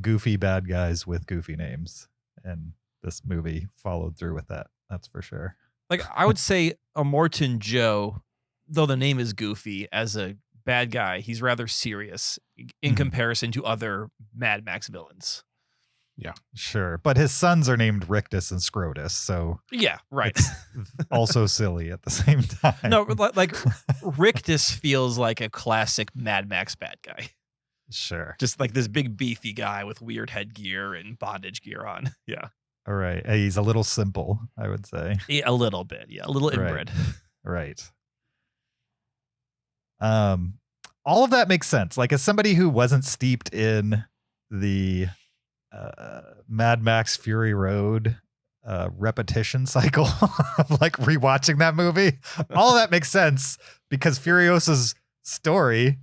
goofy bad guys with goofy names, and this movie followed through with that. That's for sure. Like I would say Immortan Joe, though the name is goofy, as a bad guy, he's rather serious in comparison to other Mad Max villains. Yeah, sure. But his sons are named Rictus and Scrotus, so yeah, right. It's also silly at the same time. No, like Rictus feels like a classic Mad Max bad guy. Sure. Just like this big beefy guy with weird headgear and bondage gear on. Yeah. All right. He's a little simple, I would say. A little bit. Yeah. A little inbred. Right. All of that makes sense. Like, as somebody who wasn't steeped in the Mad Max Fury Road repetition cycle of like rewatching that movie, all of that makes sense because Furiosa's story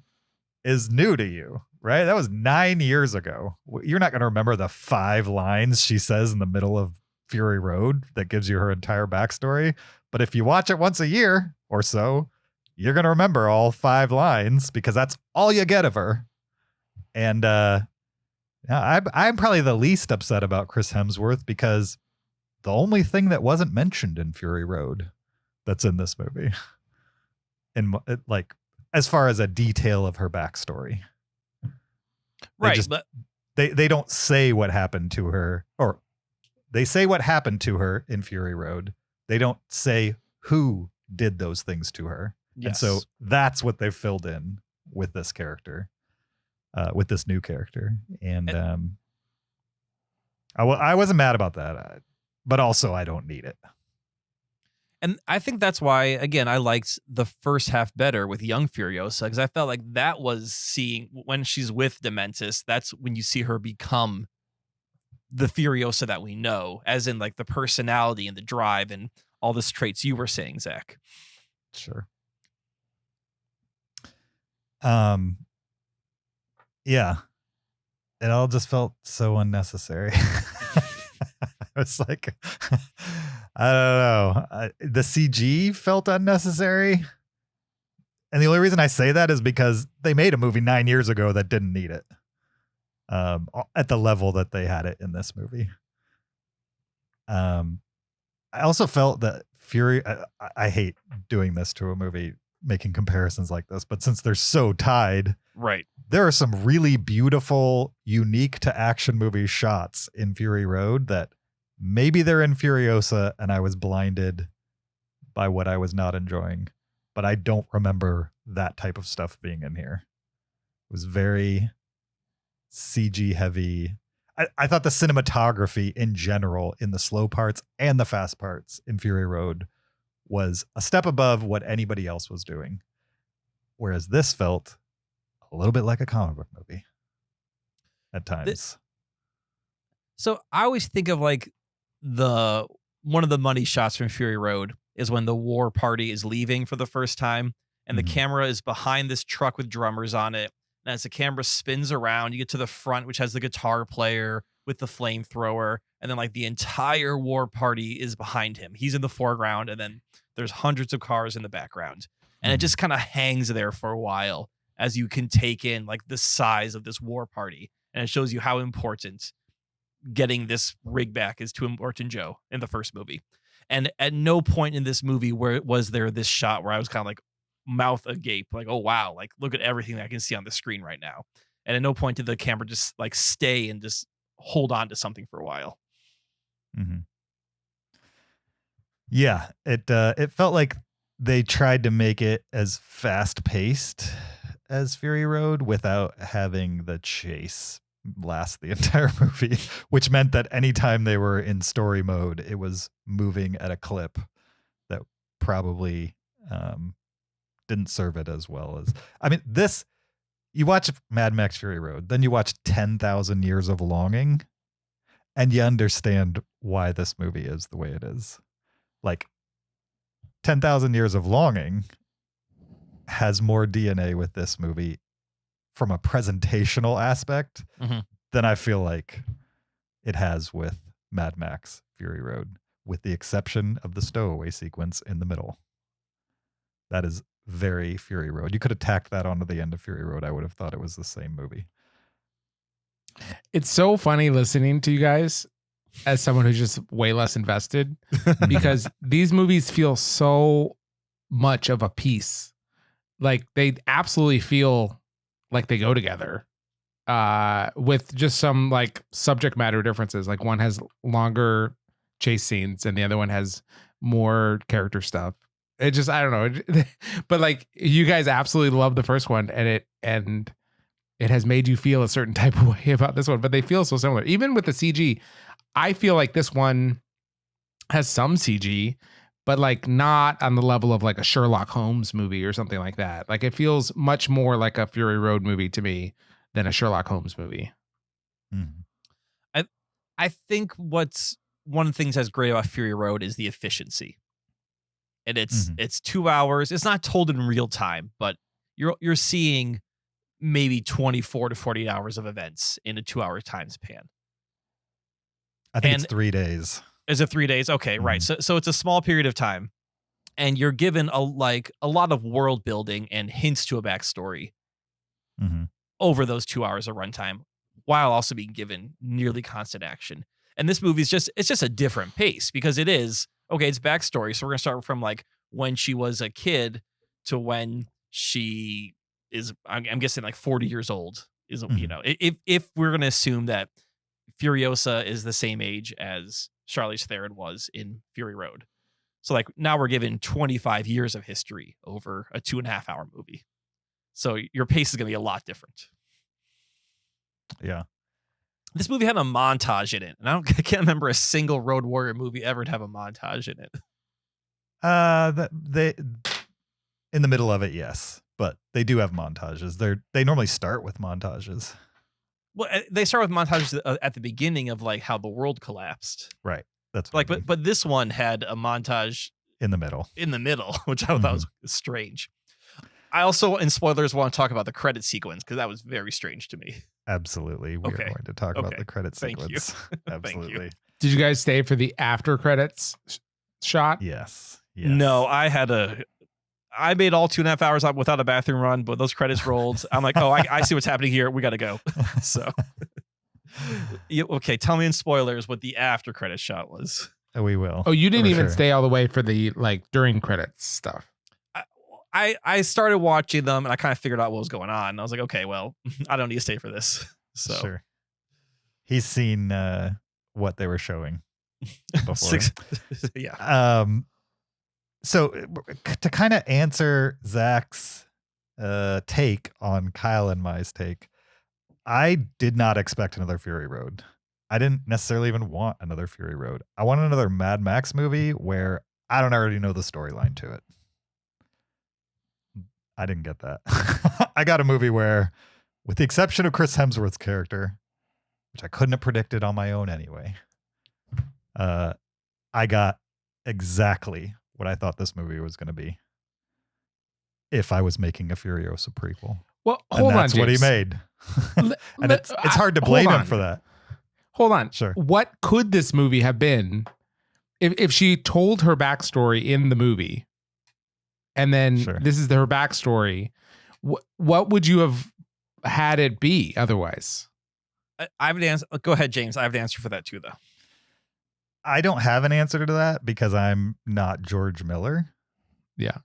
is new to you, right? That was 9 years ago. You're not going to remember the 5 lines she says in the middle of Fury Road that gives you her entire backstory. But if you watch it once a year or so, you're going to remember all 5 lines because that's all you get of her. And I'm probably the least upset about Chris Hemsworth because the only thing that wasn't mentioned in Fury Road that's in this movie, in like as far as a detail of her backstory, Right. They don't say what happened to her, or they say what happened to her in Fury Road. They don't say who did those things to her. Yes. And so that's what they've filled in with this character, with this new character. And I wasn't mad about that, but also I don't need it. And I think that's why, again, I liked the first half better with young Furiosa, because I felt like that was seeing when she's with Dementis, that's when you see her become the Furiosa that we know, as in like the personality and the drive and all the traits you were saying, Zach. Sure. Yeah. It all just felt so unnecessary. I was like, I don't know. The CG felt unnecessary. And the only reason I say that is because they made a movie 9 years ago that didn't need it. At the level that they had it in this movie. I also felt that Fury, I hate doing this to a movie, making comparisons like this, but since they're so tied, right, there are some really beautiful, unique to action movie shots in Fury Road that maybe they're in Furiosa and I was blinded by what I was not enjoying, but I don't remember that type of stuff being in here. It was very CG heavy. I thought the cinematography in general in the slow parts and the fast parts in Fury Road was a step above what anybody else was doing. Whereas this felt a little bit like a comic book movie at times. So I always think of like one of the money shots from Fury Road is when the war party is leaving for the first time and the camera is behind this truck with drummers on it. And as the camera spins around, you get to the front, which has the guitar player with the flamethrower. And then like the entire war party is behind him. He's in the foreground. And then there's hundreds of cars in the background. And it just kind of hangs there for a while as you can take in like the size of this war party. And it shows you how important getting this rig back is to Immortan Joe in the first movie. And at no point in this movie was there this shot where I was kind of like, mouth agape, like, oh wow, like look at everything that I can see on the screen right now. And at no point did the camera just like stay and just hold on to something for a while. Yeah, it felt like they tried to make it as fast paced as Fury Road without having the chase last the entire movie, which meant that anytime they were in story mode, it was moving at a clip that probably didn't serve it as well as, I mean, this, you watch Mad Max Fury Road, then you watch 10,000 Years of Longing, and you understand why this movie is the way it is. Like 10,000 Years of Longing has more DNA with this movie from a presentational aspect than I feel like it has with Mad Max Fury Road, with the exception of the stowaway sequence in the middle. That is very Fury Road. You could have tacked that onto the end of Fury Road. I would have thought it was the same movie. It's so funny listening to you guys as someone who's just way less invested because these movies feel so much of a piece. Like they absolutely feel like they go together with just some like subject matter differences. Like one has longer chase scenes and the other one has more character stuff. It just, I don't know. But like you guys absolutely love the first one and it has made you feel a certain type of way about this one, but they feel so similar. Even with the CG, I feel like this one has some CG, but like not on the level of like a Sherlock Holmes movie or something like that. Like it feels much more like a Fury Road movie to me than a Sherlock Holmes movie. I think what's one of the things that's great about Fury Road is the efficiency. And it's 2 hours. It's not told in real time, but you're seeing maybe 24 to 48 hours of events in a 2 hour time span. I think it's 3 days. Is it 3 days? Okay, right. So it's a small period of time, and you're given a lot of world building and hints to a backstory over those 2 hours of runtime, while also being given nearly constant action. And this movie is just a different pace because it is okay. It's backstory, so we're gonna start from like when she was a kid to when she is. I'm guessing like 40 years old. Is you know, if we're gonna assume that Furiosa is the same age as Charlize Theron was in Fury Road. So like now we're given 25 years of history over a 2.5 hour movie. So your pace is going to be a lot different. Yeah. This movie had a montage in it. And I can't remember a single Road Warrior movie ever to have a montage in it. They in the middle of it, yes. But they do have montages. They normally start with montages. Well, they start with montages at the beginning of like how the world collapsed. Right. That's like, but this one had a montage in the middle, which I thought was strange. I also, in spoilers, want to talk about the credit sequence because that was very strange to me. Absolutely. We are going to talk about the credit sequence. Thank you. Absolutely. Thank you. Did you guys stay for the after credits shot? Yes. No, I made all 2.5 hours up without a bathroom run, but those credits rolled. I'm like, oh, I see what's happening here. We got to go. So, okay, tell me in spoilers what the after credit shot was. We will. Oh, you didn't even stay all the way for the like during credits stuff. I started watching them and I kind of figured out what was going on. And I was like, okay, well, I don't need to stay for this. So sure. He's seen what they were showing before. Yeah. So to kind of answer Zach's take on Kyle and my take, I did not expect another Fury Road. I didn't necessarily even want another Fury Road. I wanted another Mad Max movie where I don't already know the storyline to it. I didn't get that. I got a movie where, with the exception of Chris Hemsworth's character, which I couldn't have predicted on my own anyway, I got exactly what I thought this movie was going to be if I was making a Furiosa prequel. Well, hold on, that's what he made. And it's hard to blame him for that. Hold on. Sure. What could this movie have been if she told her backstory in the movie and then this is her backstory? What would you have had it be otherwise? I have an answer. Go ahead, James. I have an answer for that too, though. I don't have an answer to that because I'm not George Miller. Yeah.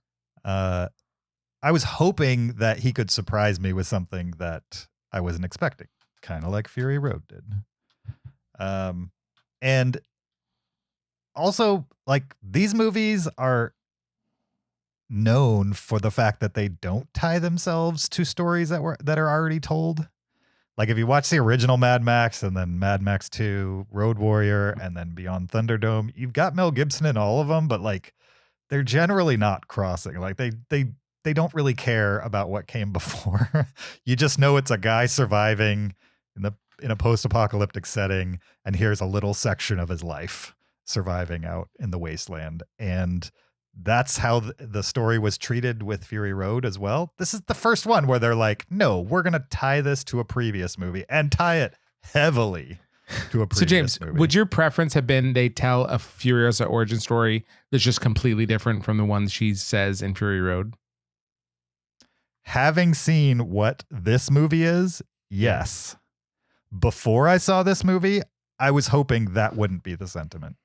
I was hoping that he could surprise me with something that I wasn't expecting, kind of like Fury Road did. And also, like, these movies are known for the fact that they don't tie themselves to stories that are already told. Like, if you watch the original Mad Max and then Mad Max 2, Road Warrior, and then Beyond Thunderdome, you've got Mel Gibson in all of them, but like, they're generally not crossing. Like, they don't really care about what came before. You just know it's a guy surviving in a post-apocalyptic setting, and here's a little section of his life surviving out in the wasteland. And that's how the story was treated with Fury Road as well. This is the first one where they're like, no, we're going to tie this to a previous movie and tie it heavily to a previous movie. So James, would your preference have been they tell a Furiosa origin story that's just completely different from the one she says in Fury Road? Having seen what this movie is, yes. Before I saw this movie, I was hoping that wouldn't be the sentiment.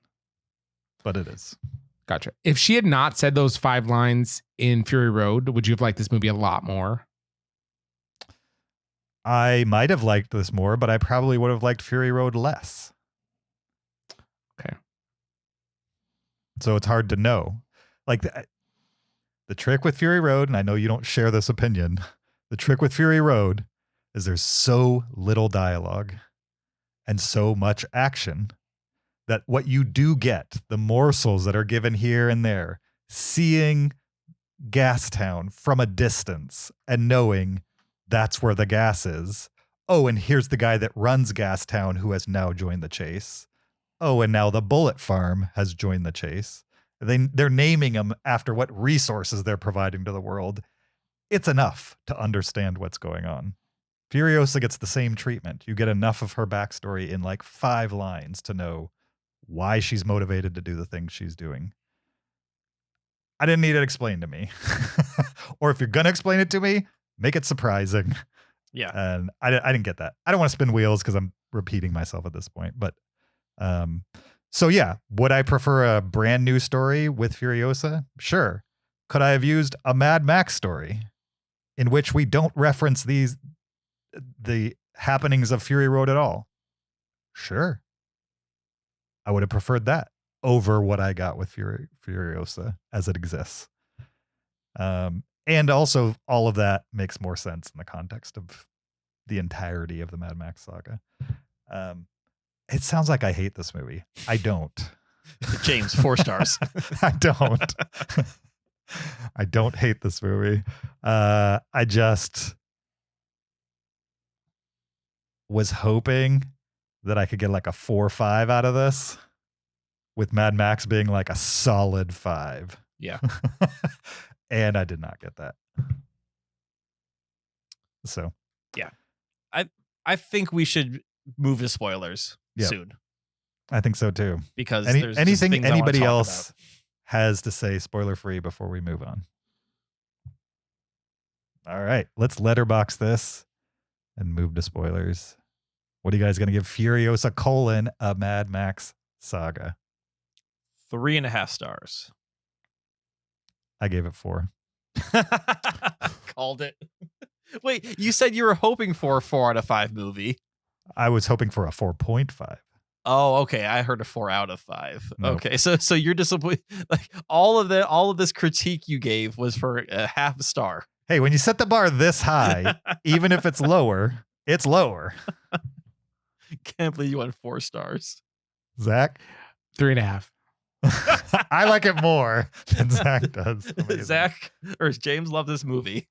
But it is. Gotcha. If she had not said those 5 lines in Fury Road, would you have liked this movie a lot more? I might have liked this more, but I probably would have liked Fury Road less. Okay. So it's hard to know. Like, the trick with Fury Road, and I know you don't share this opinion, the trick with Fury Road is there's so little dialogue and so much action that what you do get, the morsels that are given here and there, seeing Gastown from a distance and knowing that's where the gas is. Oh, and here's the guy that runs Gastown who has now joined the chase. Oh, and now the Bullet Farm has joined the chase. They're naming them after what resources they're providing to the world. It's enough to understand what's going on. Furiosa gets the same treatment. You get enough of her backstory in like 5 lines to know why she's motivated to do the things she's doing. I didn't need it explained to me. Or if you're going to explain it to me, make it surprising. Yeah. And I didn't get that. I don't want to spin wheels because I'm repeating myself at this point. But so yeah, would I prefer a brand new story with Furiosa? Sure. Could I have used a Mad Max story in which we don't reference the happenings of Fury Road at all? Sure. I would have preferred that over what I got with Furiosa as it exists. And also all of that makes more sense in the context of the entirety of the Mad Max saga. It sounds like I hate this movie. I don't. James, 4 stars. I don't. I don't hate this movie. I just was hoping that I could get like a 4 or 5 out of this, with Mad Max being like a solid 5. Yeah. And I did not get that. So yeah, I think we should move to spoilers soon. I think so too. Because there's anything anybody else about. has to say spoiler free before we move on. All right, let's letterbox this and move to spoilers. What are you guys going to give Furiosa: a Mad Max Saga? 3.5 stars. I gave it 4. Called it. Wait, you said you were hoping for a 4 out of 5 movie. I was hoping for a 4.5. Oh, okay. I heard a 4 out of 5. Nope. Okay, so you're disappointed. Like all of this critique you gave was for a half star. Hey, when you set the bar this high, even if it's lower, it's lower. Can't believe you went 4 stars. Zach? 3.5. I like it more than Zach does. Amazing. Zach or James love this movie.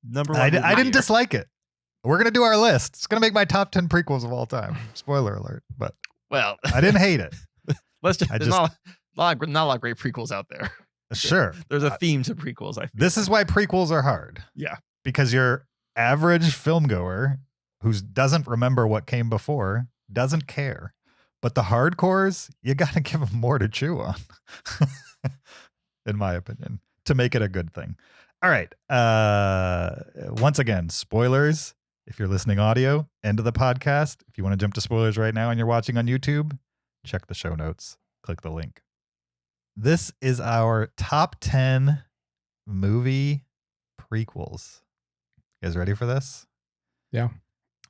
Number 1. I didn't dislike it. We're going to do our list. It's going to make my top 10 prequels of all time. Spoiler alert. But well, I didn't hate it. There's not a lot of great prequels out there. Sure. There's a theme to prequels. I feel this is why prequels are hard. Yeah. Because your average film goer who doesn't remember what came before doesn't care. But the hardcores, you got to give them more to chew on, in my opinion, to make it a good thing. All right. Once again, spoilers. If you're listening audio, end of the podcast. If you want to jump to spoilers right now and you're watching on YouTube, check the show notes. Click the link. This is our top 10 movie prequels. You guys ready for this? Yeah.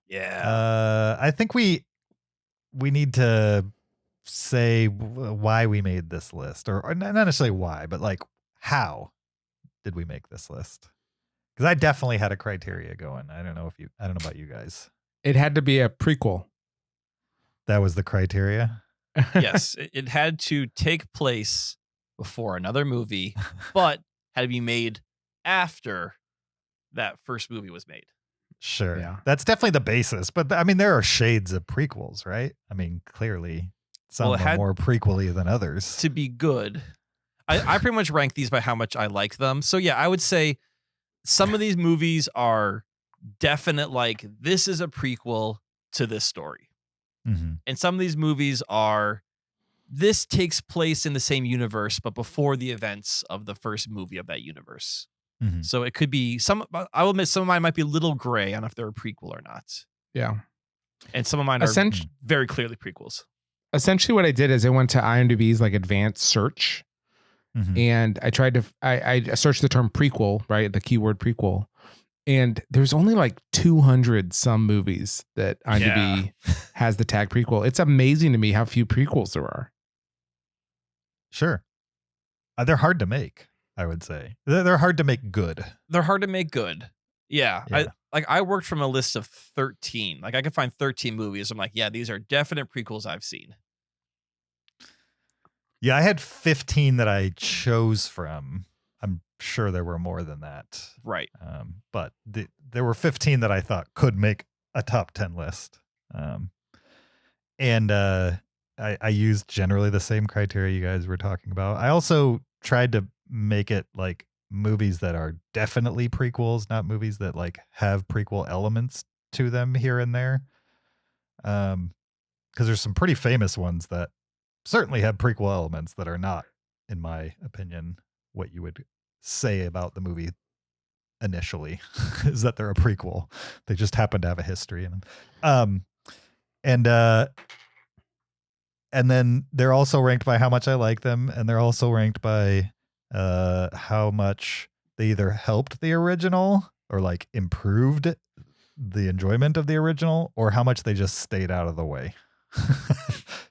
Yeah. I think we need to say why we made this list, or not necessarily why, but like how did we make this list? Because I definitely had a criteria going. I don't know about you guys. It had to be a prequel. That was the criteria. Yes, it had to take place before another movie, but had to be made after that first movie was made. Sure. Yeah. That's definitely the basis. But I mean, there are shades of prequels, right? I mean, clearly some are more prequel-y than others. To be good. I pretty much rank these by how much I like them. So yeah, I would say some of these movies are definite, like this is a prequel to this story. Mm-hmm. And some of these movies are, this takes place in the same universe, but before the events of the first movie of that universe. Mm-hmm. So it could be I will admit some of mine might be a little gray on if they're a prequel or not. Yeah. And some of mine are very clearly prequels. Essentially what I did is I went to IMDb's like advanced search, and I tried to, I searched the term prequel, right? The keyword prequel. And there's only like 200 some movies that IMDb has the tag prequel. It's amazing to me how few prequels there are. Sure. They're hard to make, I would say. They're hard to make good. They're hard to make good. Yeah. like I worked from a list of 13. Like I could find 13 movies. I'm like, yeah, these are definite prequels I've seen. Yeah, I had 15 that I chose from. I'm sure there were more than that. Right. But there were 15 that I thought could make a top 10 list. And I used generally the same criteria you guys were talking about. I also tried to make it like movies that are definitely prequels, not movies that like have prequel elements to them here and there. Because there's some pretty famous ones that certainly have prequel elements that are not, in my opinion, what you would say about the movie initially is that they're a prequel. They just happen to have a history in them. And then they're also ranked by how much I like them, and they're also ranked by how much they either helped the original or like improved the enjoyment of the original, or how much they just stayed out of the way.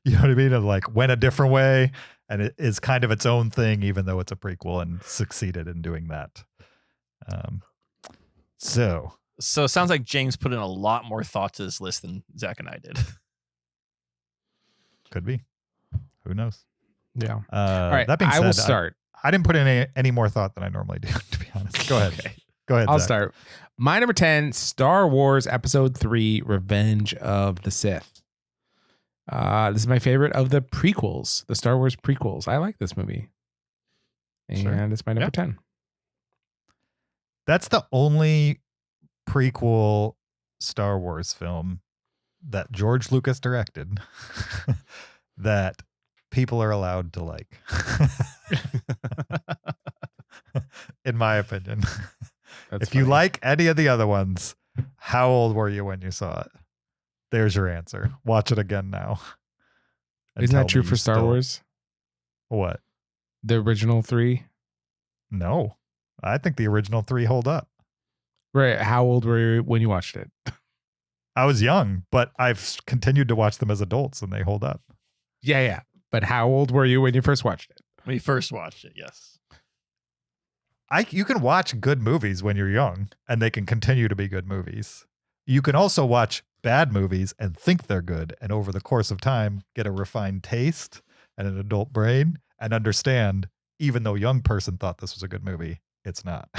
You know what I mean? It like went a different way, and it is kind of its own thing, even though it's a prequel, and succeeded in doing that. So it sounds like James put in a lot more thought to this list than Zach and I did. could be. Who knows? Yeah. All right. That being said, I will start. I didn't put in any more thought than I normally do, to be honest. Go ahead. Okay. Go ahead. I'll Zach. start. My number 10, Star Wars Episode 3, Revenge of the Sith. This is my favorite of the prequels, the Star Wars prequels. I like this movie. And Sure. it's my number 10. That's the only prequel Star Wars film that George Lucas directed that people are allowed to like. In my opinion. That's If you funny. like any of the other ones, how old were you when you saw it? There's your answer. Watch it again now. and Isn't tell that true me for you Star still- Wars? What? The original 3? No. I think the original 3 hold up. Right. How old were you when you watched it? I was young, but I've continued to watch them as adults and they hold up. Yeah. But how old were you when you first watched it? When we first watched it, yes. You can watch good movies when you're young and they can continue to be good movies. You can also watch bad movies and think they're good, and over the course of time get a refined taste and an adult brain and understand, even though a young person thought this was a good movie, it's not.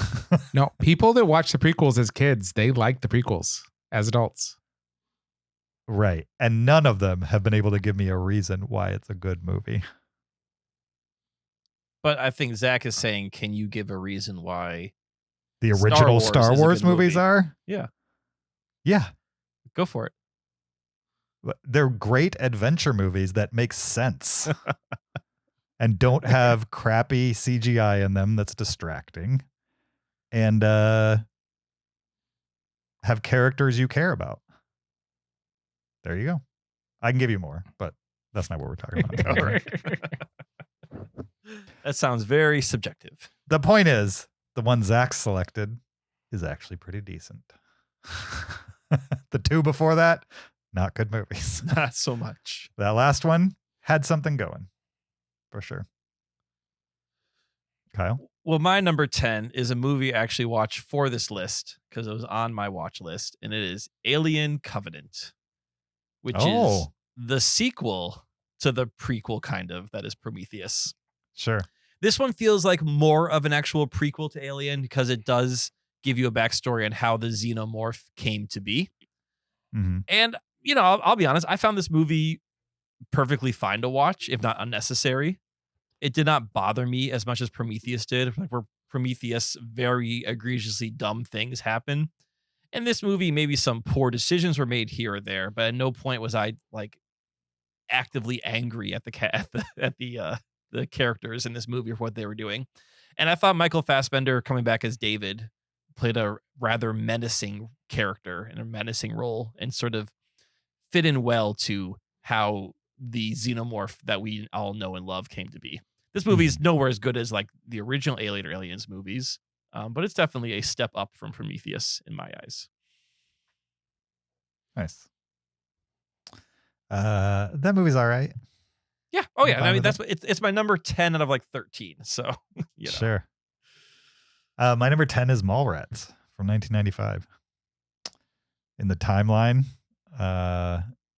No, people that watch the prequels as kids, they like the prequels as adults. Right. And none of them have been able to give me a reason why it's a good movie. But I think Zach is saying, can you give a reason why? The Star original Wars Star is a Wars good movies movie. are? Yeah. Yeah. Go for it. They're great adventure movies that make sense and don't have crappy CGI in them that's distracting, and have characters you care about. There you go. I can give you more, but that's not what we're talking about. That sounds very subjective. The point is, the one Zach selected is actually pretty decent. The 2 before that, not good movies. Not so much. That last one had something going, for sure. Kyle? Well, my number 10 is a movie I actually watched for this list because it was on my watch list, and it is Alien Covenant, which is the sequel to the prequel, kind of, that is Prometheus. Sure. This one feels like more of an actual prequel to Alien because it does give you a backstory on how the xenomorph came to be. Mm-hmm. And, you know, I'll be honest, I found this movie perfectly fine to watch, if not unnecessary. It did not bother me as much as Prometheus did. Like, where Prometheus, very egregiously dumb things happen. In this movie, maybe some poor decisions were made here or there, but at no point was I like actively angry at the characters in this movie or what they were doing. And I thought Michael Fassbender coming back as David played a rather menacing character and a menacing role and sort of fit in well to how the xenomorph that we all know and love came to be. This movie is nowhere as good as like the original Alien or Aliens movies, but it's definitely a step up from Prometheus in my eyes. Nice. That movie's all right. Yeah. Oh yeah. I'm fine I mean, with that's what it's my number 10 out of like 13. So you know. Sure. My number 10 is Mallrats from 1995. in the timeline.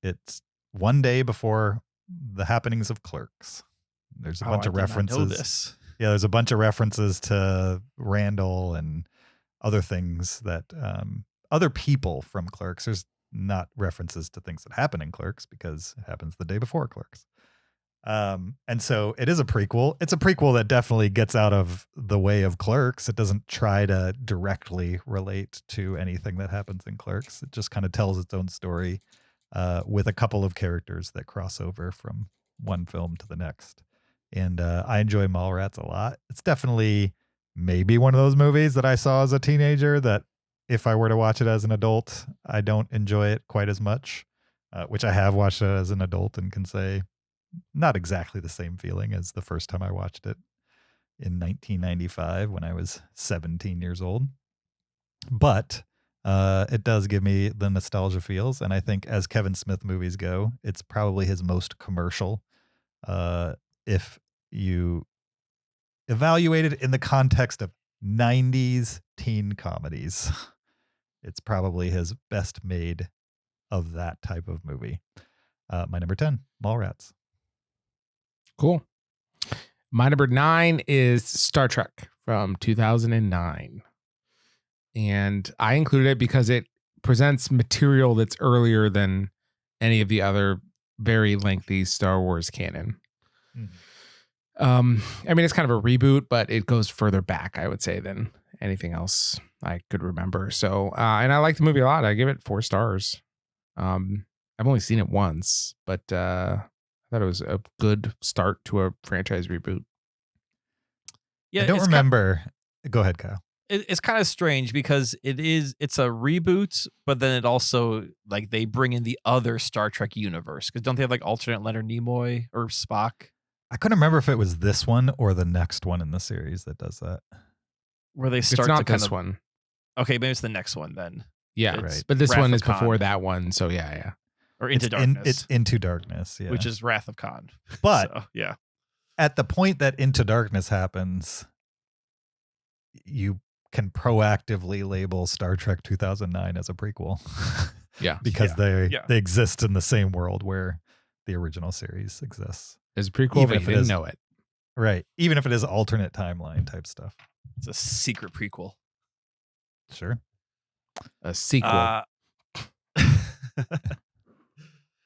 It's one day before the happenings of Clerks. There's a bunch of I did not know references. this. Yeah, there's a bunch of references to Randall and other things that other people from Clerks. There's not references to things that happen in Clerks because it happens the day before Clerks. And so it is a prequel. It's a prequel that definitely gets out of the way of Clerks. It doesn't try to directly relate to anything that happens in Clerks. It just kind of tells its own story with a couple of characters that cross over from one film to the next. And I enjoy Mallrats a lot. It's definitely maybe one of those movies that I saw as a teenager that if I were to watch it as an adult, I don't enjoy it quite as much, which I have watched it as an adult and can say not exactly the same feeling as the first time I watched it in 1995 when I was 17 years old. But it does give me the nostalgia feels. And I think as Kevin Smith movies go, it's probably his most commercial. If you evaluate it in the context of 90s teen comedies, it's probably his best made of that type of movie. My number 10, Mallrats. Cool. My number 9 is Star Trek from 2009. And I included it because it presents material that's earlier than any of the other very lengthy Star Wars canon. I mean, it's kind of a reboot, but it goes further back, I would say, than anything else I could remember. So, and I like the movie a lot. I give it 4 stars. I've only seen it once, but I thought it was a good start to a franchise reboot. Yeah, I don't remember. Go ahead, Kyle. It's kind of strange because it's a reboot, but then it also like they bring in the other Star Trek universe because don't they have like alternate Leonard Nimoy or Spock? I couldn't remember if it was this one or the next one in the series that does that. Where they start It's not to kind this of, one. Okay, maybe it's the next one then. Yeah, It's right. but this Wrath one of is before Khan, that one. So yeah. or Into Darkness. It's Into Darkness, yeah. Which is Wrath of Khan. But So, yeah, at the point that Into Darkness happens, you can proactively label Star Trek 2009 as a prequel. Yeah. because Yeah. they exist in the same world where the original series exists. It's a prequel, Even but if you it didn't is- know it. Right. Even if it is alternate timeline type stuff. it's a secret prequel. Sure. A sequel.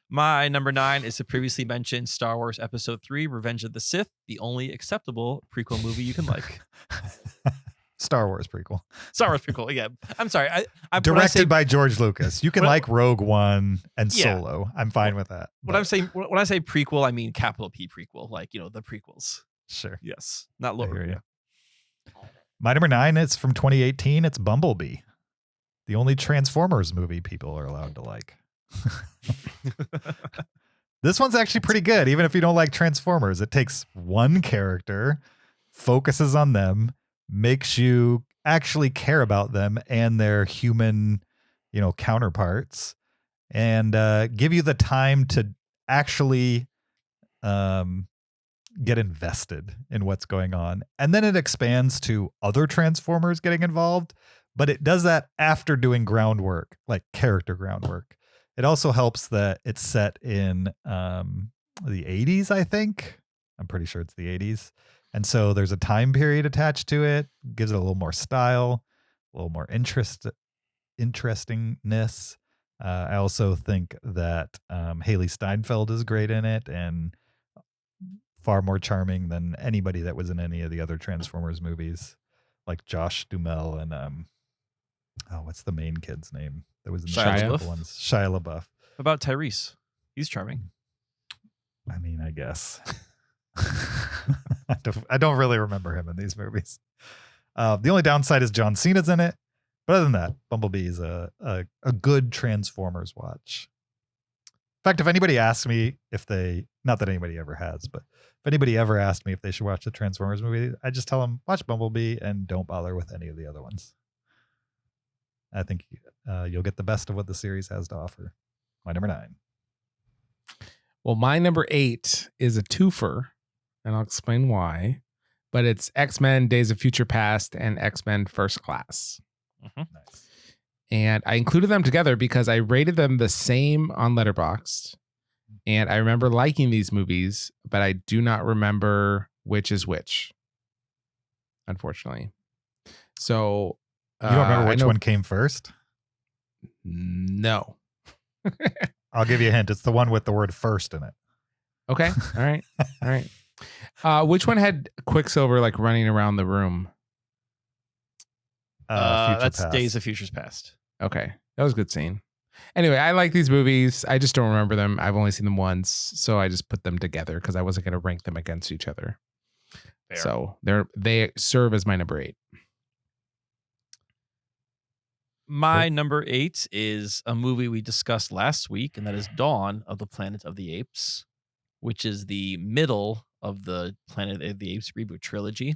My number 9 is the previously mentioned Star Wars Episode 3, Revenge of the Sith, the only acceptable prequel movie you can like. Star Wars prequel. Star Wars prequel, yeah. I'm sorry. I Directed by George Lucas. You can When I- like Rogue One and Yeah. Solo. I'm fine with that. When but I'm saying when I say prequel, I mean capital P prequel, like the prequels. sure. Yes, not I lower. hear Yeah. you. My number 9 is from 2018. It's Bumblebee. The only Transformers movie people are allowed to like. This one's actually pretty good, even if you don't like Transformers. It takes one character, focuses on them, makes you actually care about them and their human, counterparts, and give you the time to actually get invested in what's going on. And then it expands to other Transformers getting involved, but it does that after doing groundwork, like character groundwork. It also helps that it's set in the 80s, I think. I'm pretty sure it's the 80s. And so there's a time period attached to it, gives it a little more style, a little more interestingness. I also think that Haley Steinfeld is great in it and far more charming than anybody that was in any of the other Transformers movies, like Josh Duhamel and what's the main kid's name that was in the Shia first LaBeouf? couple ones? Shia LaBeouf. About Tyrese, he's charming. I mean, I guess. I don't really remember him in these movies. The only downside is John Cena's in it. But other than that, Bumblebee is a good Transformers watch. In fact, if anybody asks me not that anybody ever has, but if anybody ever asked me if they should watch the Transformers movie, I just tell them, watch Bumblebee and don't bother with any of the other ones. I think you'll get the best of what the series has to offer. My number 9. Well, my number 8 is a twofer, and I'll explain why. But it's X-Men Days of Future Past and X-Men First Class. Nice. And I included them together because I rated them the same on Letterboxd. And I remember liking these movies, but I do not remember which is which, unfortunately. So You don't remember I which know- one came first? No. I'll give you a hint. It's the one with the word first in it. Okay. All right. All right. Which one had Quicksilver like running around the room? Future That's Past. Days of Futures Past. Okay. That was a good scene. Anyway, I like these movies. I just don't remember them. I've only seen them once, so I just put them together because I wasn't going to rank them against each other. Fair. So they serve as my number 8. My number 8 is a movie we discussed last week, and that is Dawn of the Planet of the Apes, which is the middle of the Planet of the Apes reboot trilogy.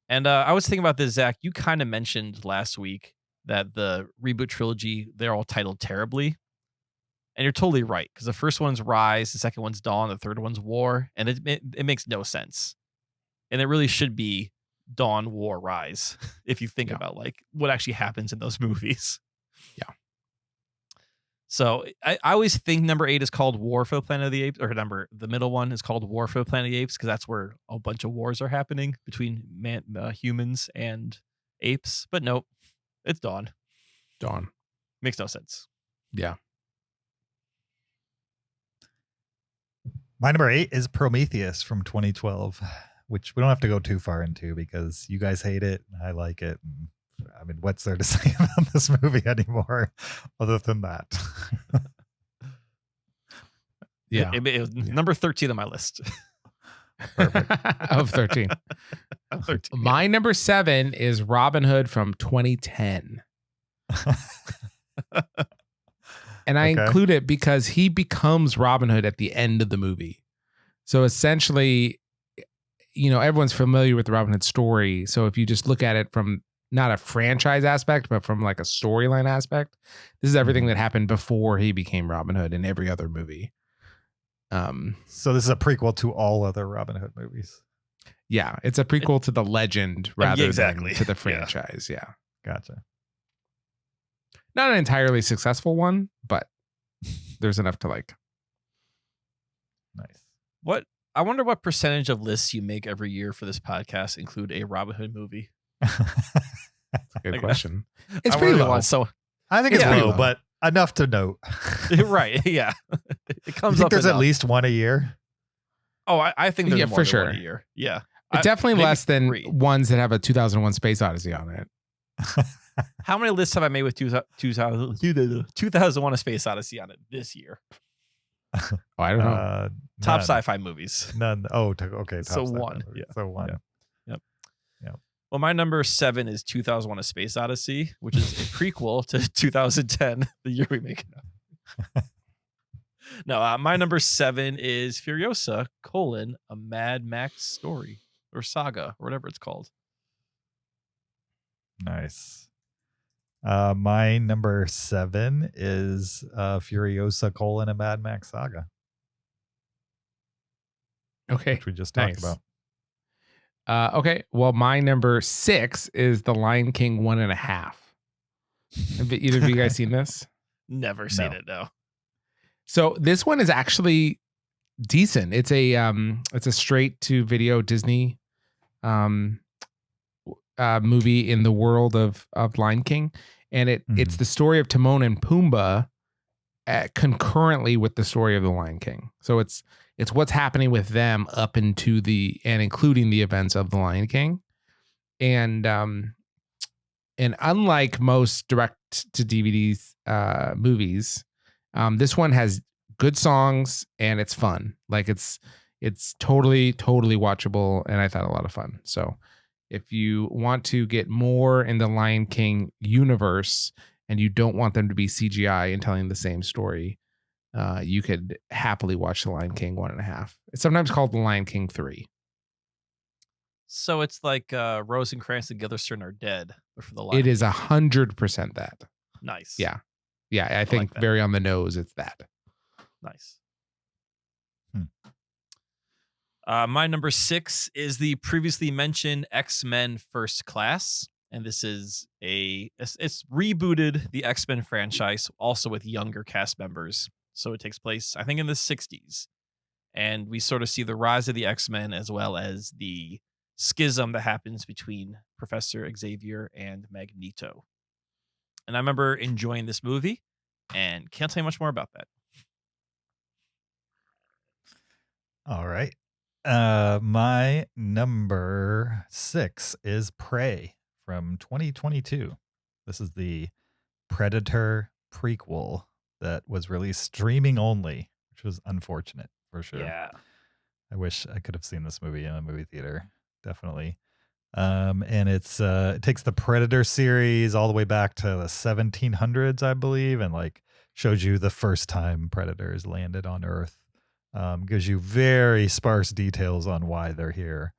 And I was thinking about this, Zach. You kind of mentioned last week that the reboot trilogy, they're all titled terribly. And you're totally right, because the first one's Rise, the second one's Dawn, the third one's War, and it makes no sense. And it really should be Dawn, War, Rise, if you think about like what actually happens in those movies. Yeah. So I always think number 8 is called War for the Planet of the Apes, or the middle one is called War for the Planet of the Apes, because that's where a bunch of wars are happening between humans and apes. But nope, it's Dawn. Dawn. Makes no sense. Yeah. My number 8 is Prometheus from 2012, which we don't have to go too far into because you guys hate it and I like it. And, I mean, what's there to say about this movie anymore other than that? Yeah. It was number 13 on my list. Of 13. Of 13. My number 7 is Robin Hood from 2010. And I Okay. include it because he becomes Robin Hood at the end of the movie. So essentially, everyone's familiar with the Robin Hood story. So if you just look at it from not a franchise aspect, but from like a storyline aspect, this is everything that happened before he became Robin Hood in every other movie. So this is a prequel to all other Robin Hood movies. Yeah, it's a prequel to the legend rather exactly. than to the franchise. Yeah. Gotcha. Not an entirely successful one, but there's enough to like. Nice. I wonder what percentage of lists you make every year for this podcast include a Robin Hood movie. Good Like, question. I It's pretty really low. want- So I think it's Yeah. low, but enough to note. right, yeah, it You comes think up. there's at enough. least one a year? Oh, I think there's Yeah, more for than sure. one a year. Yeah, It's definitely maybe less than 3. ones that have a 2001 Space Odyssey on it. How many lists have I made with 2001: A Space Odyssey on it this year? Oh, I don't know. Top None. sci-fi movies. None. Oh, okay. So top sci-fi one, movies. yeah. So one. Yeah. Well, my number 7 is 2001: A Space Odyssey, which is a prequel to 2010, the year we make it up. No, my number 7 is Furiosa: a Mad Max story or saga or whatever it's called. Nice. My number 7 is Furiosa: a Mad Max Saga, Okay. which we just talked Nice. about. Okay. Well, my number 6 is The Lion King 1.5. Have either of you guys seen this? Never seen No. it, no. So this one is actually decent. It's a straight to video Disney movie in the world of Lion King, and it's the story of Timon and Pumbaa concurrently with the story of the Lion King. So it's what's happening with them up into and including the events of the Lion King, and unlike most direct to DVDs movies, this one has good songs and it's fun. Like it's totally watchable, and I thought a lot of fun. So if you want to get more in the Lion King universe and you don't want them to be CGI and telling the same story, you could happily watch The Lion King 1.5. It's sometimes called The Lion King 3. So it's like Rosencrantz and Guildenstern are dead for the Lion It is King. 100% that. Nice. Yeah. I think that. very on the nose, it's that. Nice. My number 6 is the previously mentioned X-Men First Class, And this is it's rebooted the X-Men franchise, also with younger cast members. So it takes place, I think, in the 60s. And we sort of see the rise of the X-Men as well as the schism that happens between Professor Xavier and Magneto. And I remember enjoying this movie and can't tell you much more about that. All right. My number 6 is Prey from 2022. This is the Predator prequel that was released streaming only, which was unfortunate for sure. Yeah. I wish I could have seen this movie in a movie theater. Definitely. And it takes the Predator series all the way back to the 1700s, I believe, and like shows you the first time predators landed on Earth. Gives you very sparse details on why they're here.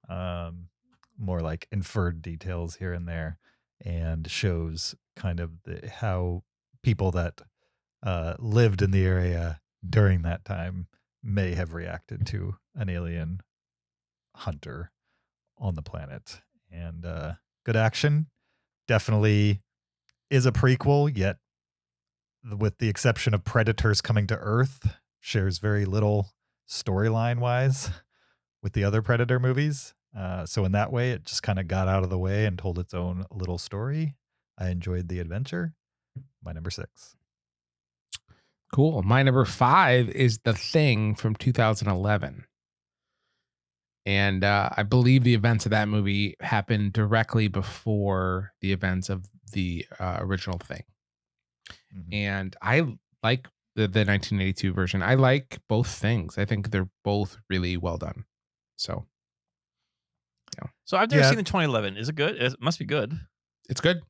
More like inferred details here and there, and shows kind of how people that lived in the area during that time may have reacted to an alien hunter on the planet. And good action. Definitely is a prequel, yet with the exception of predators coming to Earth, shares very little storyline wise with the other Predator movies. So in that way, it just kind of got out of the way and told its own little story. I enjoyed the adventure. My number 6. Cool. My number 5 is The Thing from 2011. And I believe the events of that movie happened directly before the events of the original Thing. Mhm. And I like the 1982 version. I like both things. I think they're both really well done. So, yeah. So I've never Yeah. seen the 2011. Is it good? It must be good. It's good.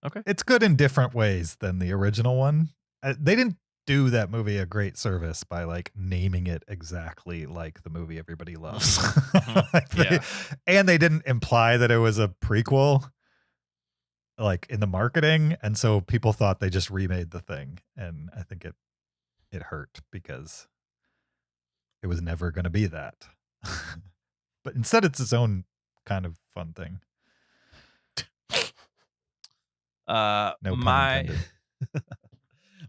Okay. It's good in different ways than the original one. They didn't do that movie a great service by like naming it exactly like the movie everybody loves. Yeah. And they didn't imply that it was a prequel like in the marketing, and so people thought they just remade the Thing, and I think it hurt because it was never going to be that. But instead it's its own kind of fun thing. No pun My intended.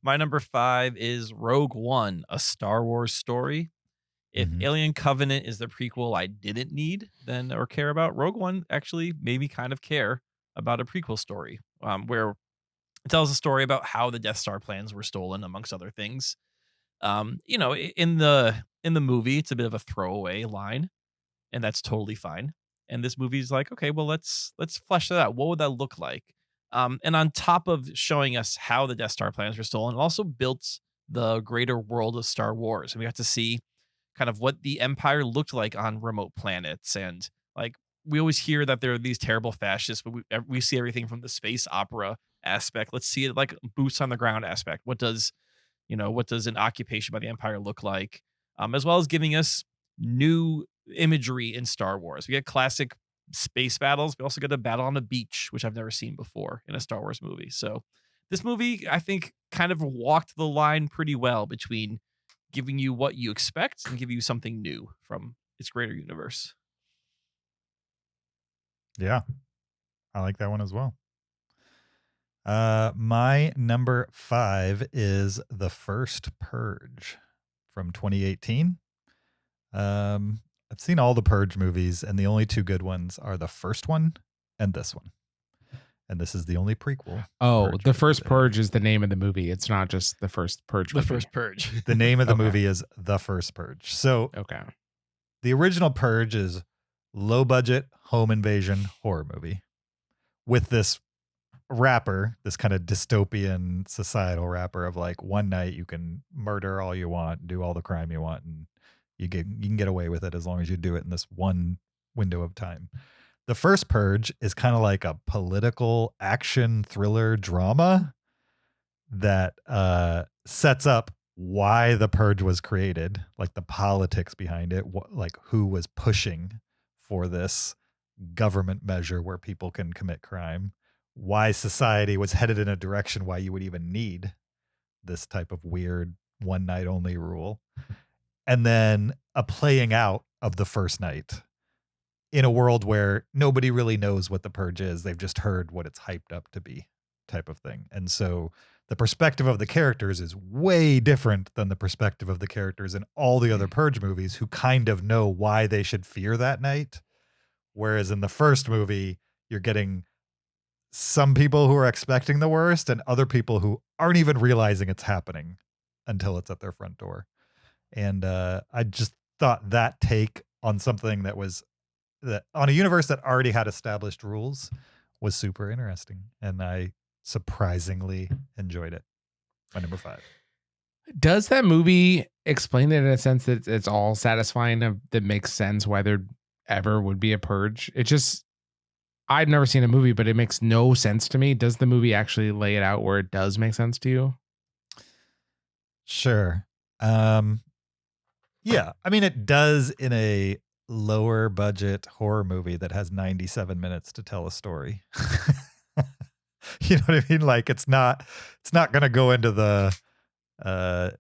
my number 5 is Rogue One, a Star Wars story. If Mhm. Alien Covenant is the prequel I didn't need then or care about, Rogue One actually made me kind of care about a prequel story, where it tells a story about how the Death Star plans were stolen, amongst other things. In the movie, it's a bit of a throwaway line, and that's totally fine. And this movie's like, okay, well, let's flesh that out. What would that look like? And on top of showing us how the Death Star plans were stolen, it also built the greater world of Star Wars. And we got to see kind of what the Empire looked like on remote planets. And like, we always hear that there are these terrible fascists, but we see everything from the space opera aspect. Let's see it like boots on the ground aspect. What does an occupation by the Empire look like? As well as giving us new imagery in Star Wars. We get classic space battles. We also get a battle on the beach, which I've never seen before in a Star Wars movie. So this movie, I think, kind of walked the line pretty well between giving you what you expect and give you something new from its greater universe. Yeah. I like that one as well. My number 5 is The First Purge from 2018. I've seen all the Purge movies, and the only 2 good ones are the first one and this one. And this is the only prequel. Oh, Purge The movie First that- Purge is the name of the movie. It's not just The First Purge. The movie. First Purge. The name of the Okay. movie is The First Purge. So Okay. the original Purge is low budget home invasion horror movie with this wrapper, this kind of dystopian societal wrapper of like one night you can murder all you want, do all the crime you want, and you can get away with it as long as you do it in this one window of time. The First Purge is kind of like a political action thriller drama that sets up why the Purge was created, like the politics behind it, like who was pushing for this government measure where people can commit crime, why society was headed in a direction why you would even need this type of weird one night only rule, and then a playing out of the first night in a world where nobody really knows what the purge is. They've just heard what it's hyped up to be, type of thing. And so the perspective of the characters is way different than the perspective of the characters in all the other purge movies, who kind of know why they should fear that night. Whereas in the first movie, you're getting some people who are expecting the worst and other people who aren't even realizing it's happening until it's at their front door. And I just thought that take on something that was on a universe that already had established rules was super interesting, and I surprisingly enjoyed it. My number 5. Does that movie explain it in a sense that it's all satisfying, that makes sense why there ever would be a purge? It just, I've never seen a movie, but it makes no sense to me. Does the movie actually lay it out where it does make sense to you? Sure. Yeah, I mean, it does in a lower budget horror movie that has 97 minutes to tell a story. You know what I mean? Like, it's not going to go into the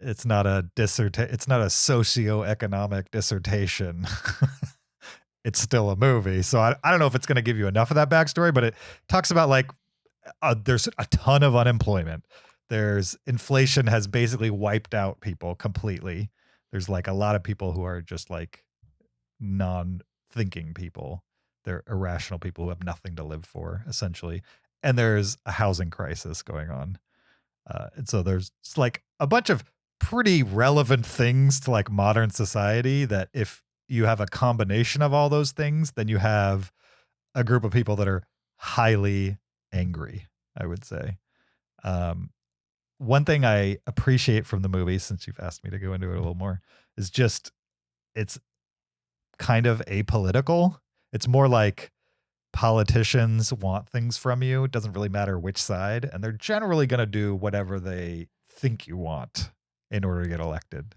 it's not a socioeconomic dissertation. It's still a movie. So I don't know if it's going to give you enough of that backstory, but it talks about like there's a ton of unemployment. There's inflation has basically wiped out people completely. There's like a lot of people who are just like non-thinking people. They're irrational people who have nothing to live for, essentially. And there's a housing crisis going on. And so there's like a bunch of pretty relevant things to like modern society that if you have a combination of all those things, then you have a group of people that are highly angry, I would say. One thing I appreciate from the movie, since you've asked me to go into it a little more, is just it's kind of apolitical. It's more like politicians want things from you. It doesn't really matter which side, and they're generally going to do whatever they think you want in order to get elected,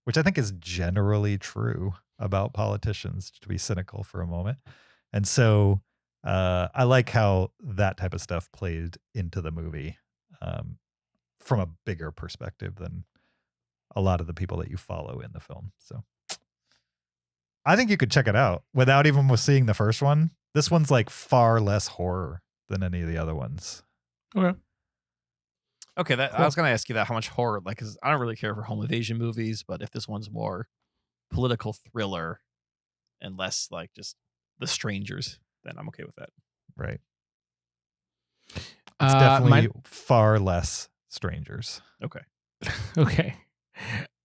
which I think is generally true about politicians, to be cynical for a moment. And so I like how that type of stuff played into the movie from a bigger perspective than a lot of the people that you follow in the film. So I think you could check it out without even seeing the first one. This one's like far less horror than any of the other ones. Okay. Okay, Cool. I was going to ask you that, how much horror, like, 'cause I don't really care for home invasion movies, but if this one's more political thriller and less like just The Strangers, then I'm okay with that. Right. It's definitely far less Strangers. Okay. Okay.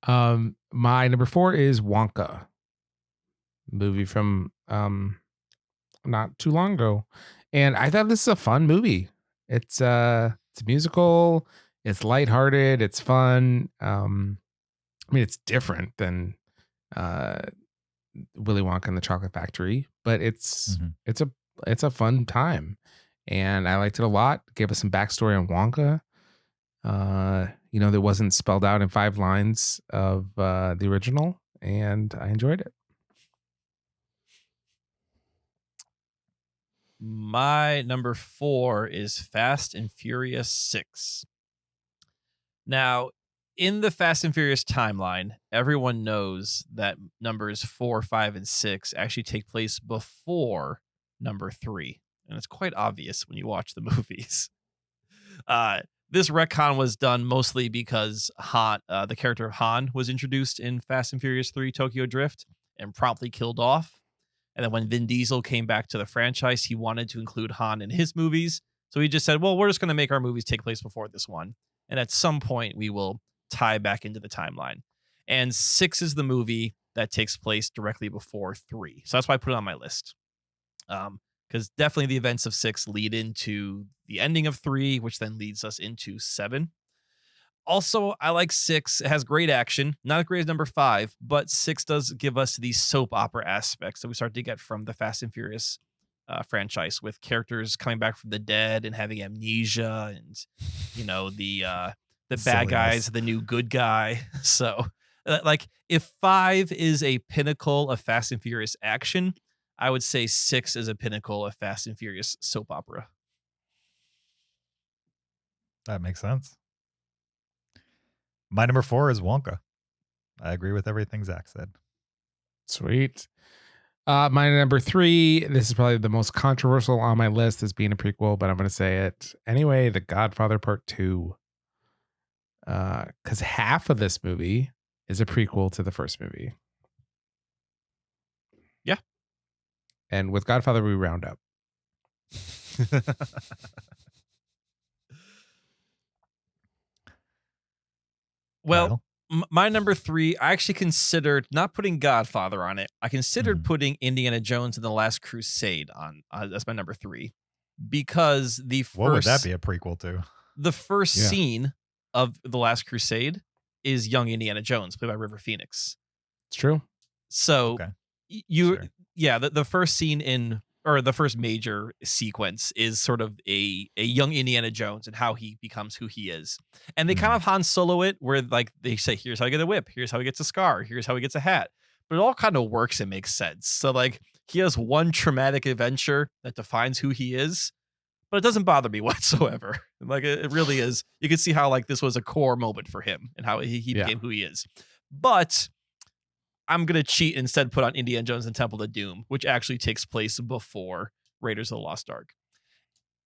My number 4 is Wonka, movie from not too long ago, and I thought this is a fun movie. It's a musical. It's lighthearted. It's fun. I mean, it's different than Willy Wonka and the Chocolate Factory, but it's a fun time, and I liked it a lot. Gave us some backstory on Wonka. That wasn't spelled out in 5 lines of the original, and I enjoyed it. My number 4 is Fast and Furious 6. Now, in the Fast and Furious timeline, everyone knows that numbers 4, 5, and 6 actually take place before number 3. And it's quite obvious when you watch the movies. This retcon was done mostly because the character of Han was introduced in Fast and Furious 3 Tokyo Drift and promptly killed off. And then when Vin Diesel came back to the franchise, he wanted to include Han in his movies. So he just said, well, we're just going to make our movies take place before this one. And at some point, we will tie back into the timeline. And 6 is the movie that takes place directly before 3. So that's why I put it on my list. Because definitely the events of 6 lead into the ending of 3, which then leads us into 7. Also, I like 6. It has great action. Not as great as number 5, but 6 does give us these soap opera aspects that we start to get from the Fast and Furious franchise, with characters coming back from the dead and having amnesia, and the bad guys, the new good guy. So, like, if 5 is a pinnacle of Fast and Furious action, I would say 6 is a pinnacle of Fast and Furious soap opera. That makes sense. My number 4 is Wonka. I agree with everything Zach said. Sweet. My number 3, this is probably the most controversial on my list as being a prequel, but I'm going to say it anyway, The Godfather Part 2. Because half of this movie is a prequel to the first movie. Yeah. And with Godfather, we round up. Well, my number 3, I actually considered not putting Godfather on it. I considered putting Indiana Jones and the Last Crusade on. That's my number 3 because what would that be a prequel to? The first scene of the Last Crusade is young Indiana Jones, played by River Phoenix. It's true. So the first scene or the first major sequence is sort of a young Indiana Jones and how he becomes who he is. And they kind of Han Solo it where like they say, here's how you get a whip. Here's how he gets a scar. Here's how he gets a hat. But it all kind of works and makes sense. So like he has one traumatic adventure that defines who he is, but it doesn't bother me whatsoever. Like it really is. You can see how like this was a core moment for him and how he became who he is. But I'm going to cheat and instead put on Indiana Jones and Temple of Doom, which actually takes place before Raiders of the Lost Ark.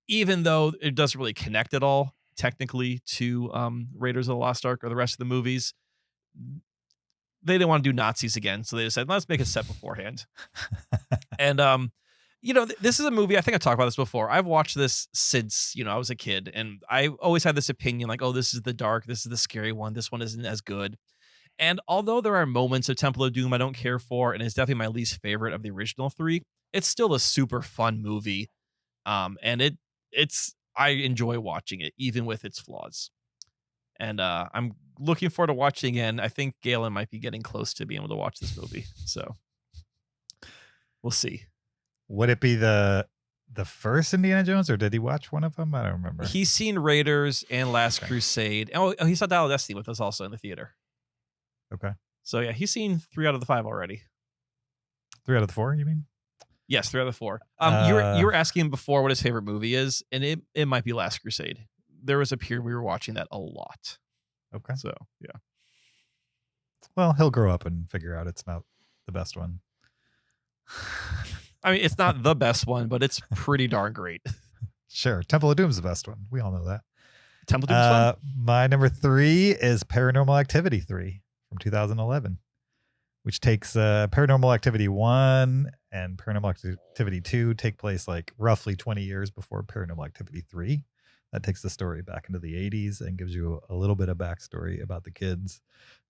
Even though it doesn't really connect at all, technically, to Raiders of the Lost Ark or the rest of the movies, they didn't want to do Nazis again. So they just said, let's make a set beforehand. And, this is a movie, I think I talked about this before. I've watched this since, I was a kid. And I always had this opinion like, oh, this is the dark. This is the scary one. This one isn't as good. And although there are moments of Temple of Doom I don't care for, and it's definitely my least favorite of the original 3, it's still a super fun movie. And I enjoy watching it, even with its flaws. And I'm looking forward to watching again. I think Galen might be getting close to being able to watch this movie. So we'll see. Would it be the first Indiana Jones, or did he watch one of them? I don't remember. He's seen Raiders and Last Crusade. Oh, he saw Dial of Destiny with us also in the theater. Okay. So yeah, he's seen 3 out of the 5 already. 3 out of the 4, you mean? Yes, 3 out of the 4. You were asking him before what his favorite movie is, and it might be Last Crusade. There was a period we were watching that a lot. Okay. So yeah. Well, he'll grow up and figure out it's not the best one. I mean, it's not the best one, but it's pretty darn great. Sure. Temple of Doom's the best one. We all know that. Temple of Doom's fun. My number 3 is Paranormal Activity 3 from 2011, which takes Paranormal Activity 1 and Paranormal Activity 2 take place like roughly 20 years before Paranormal Activity 3. That takes the story back into the 80s and gives you a little bit of backstory about the kids.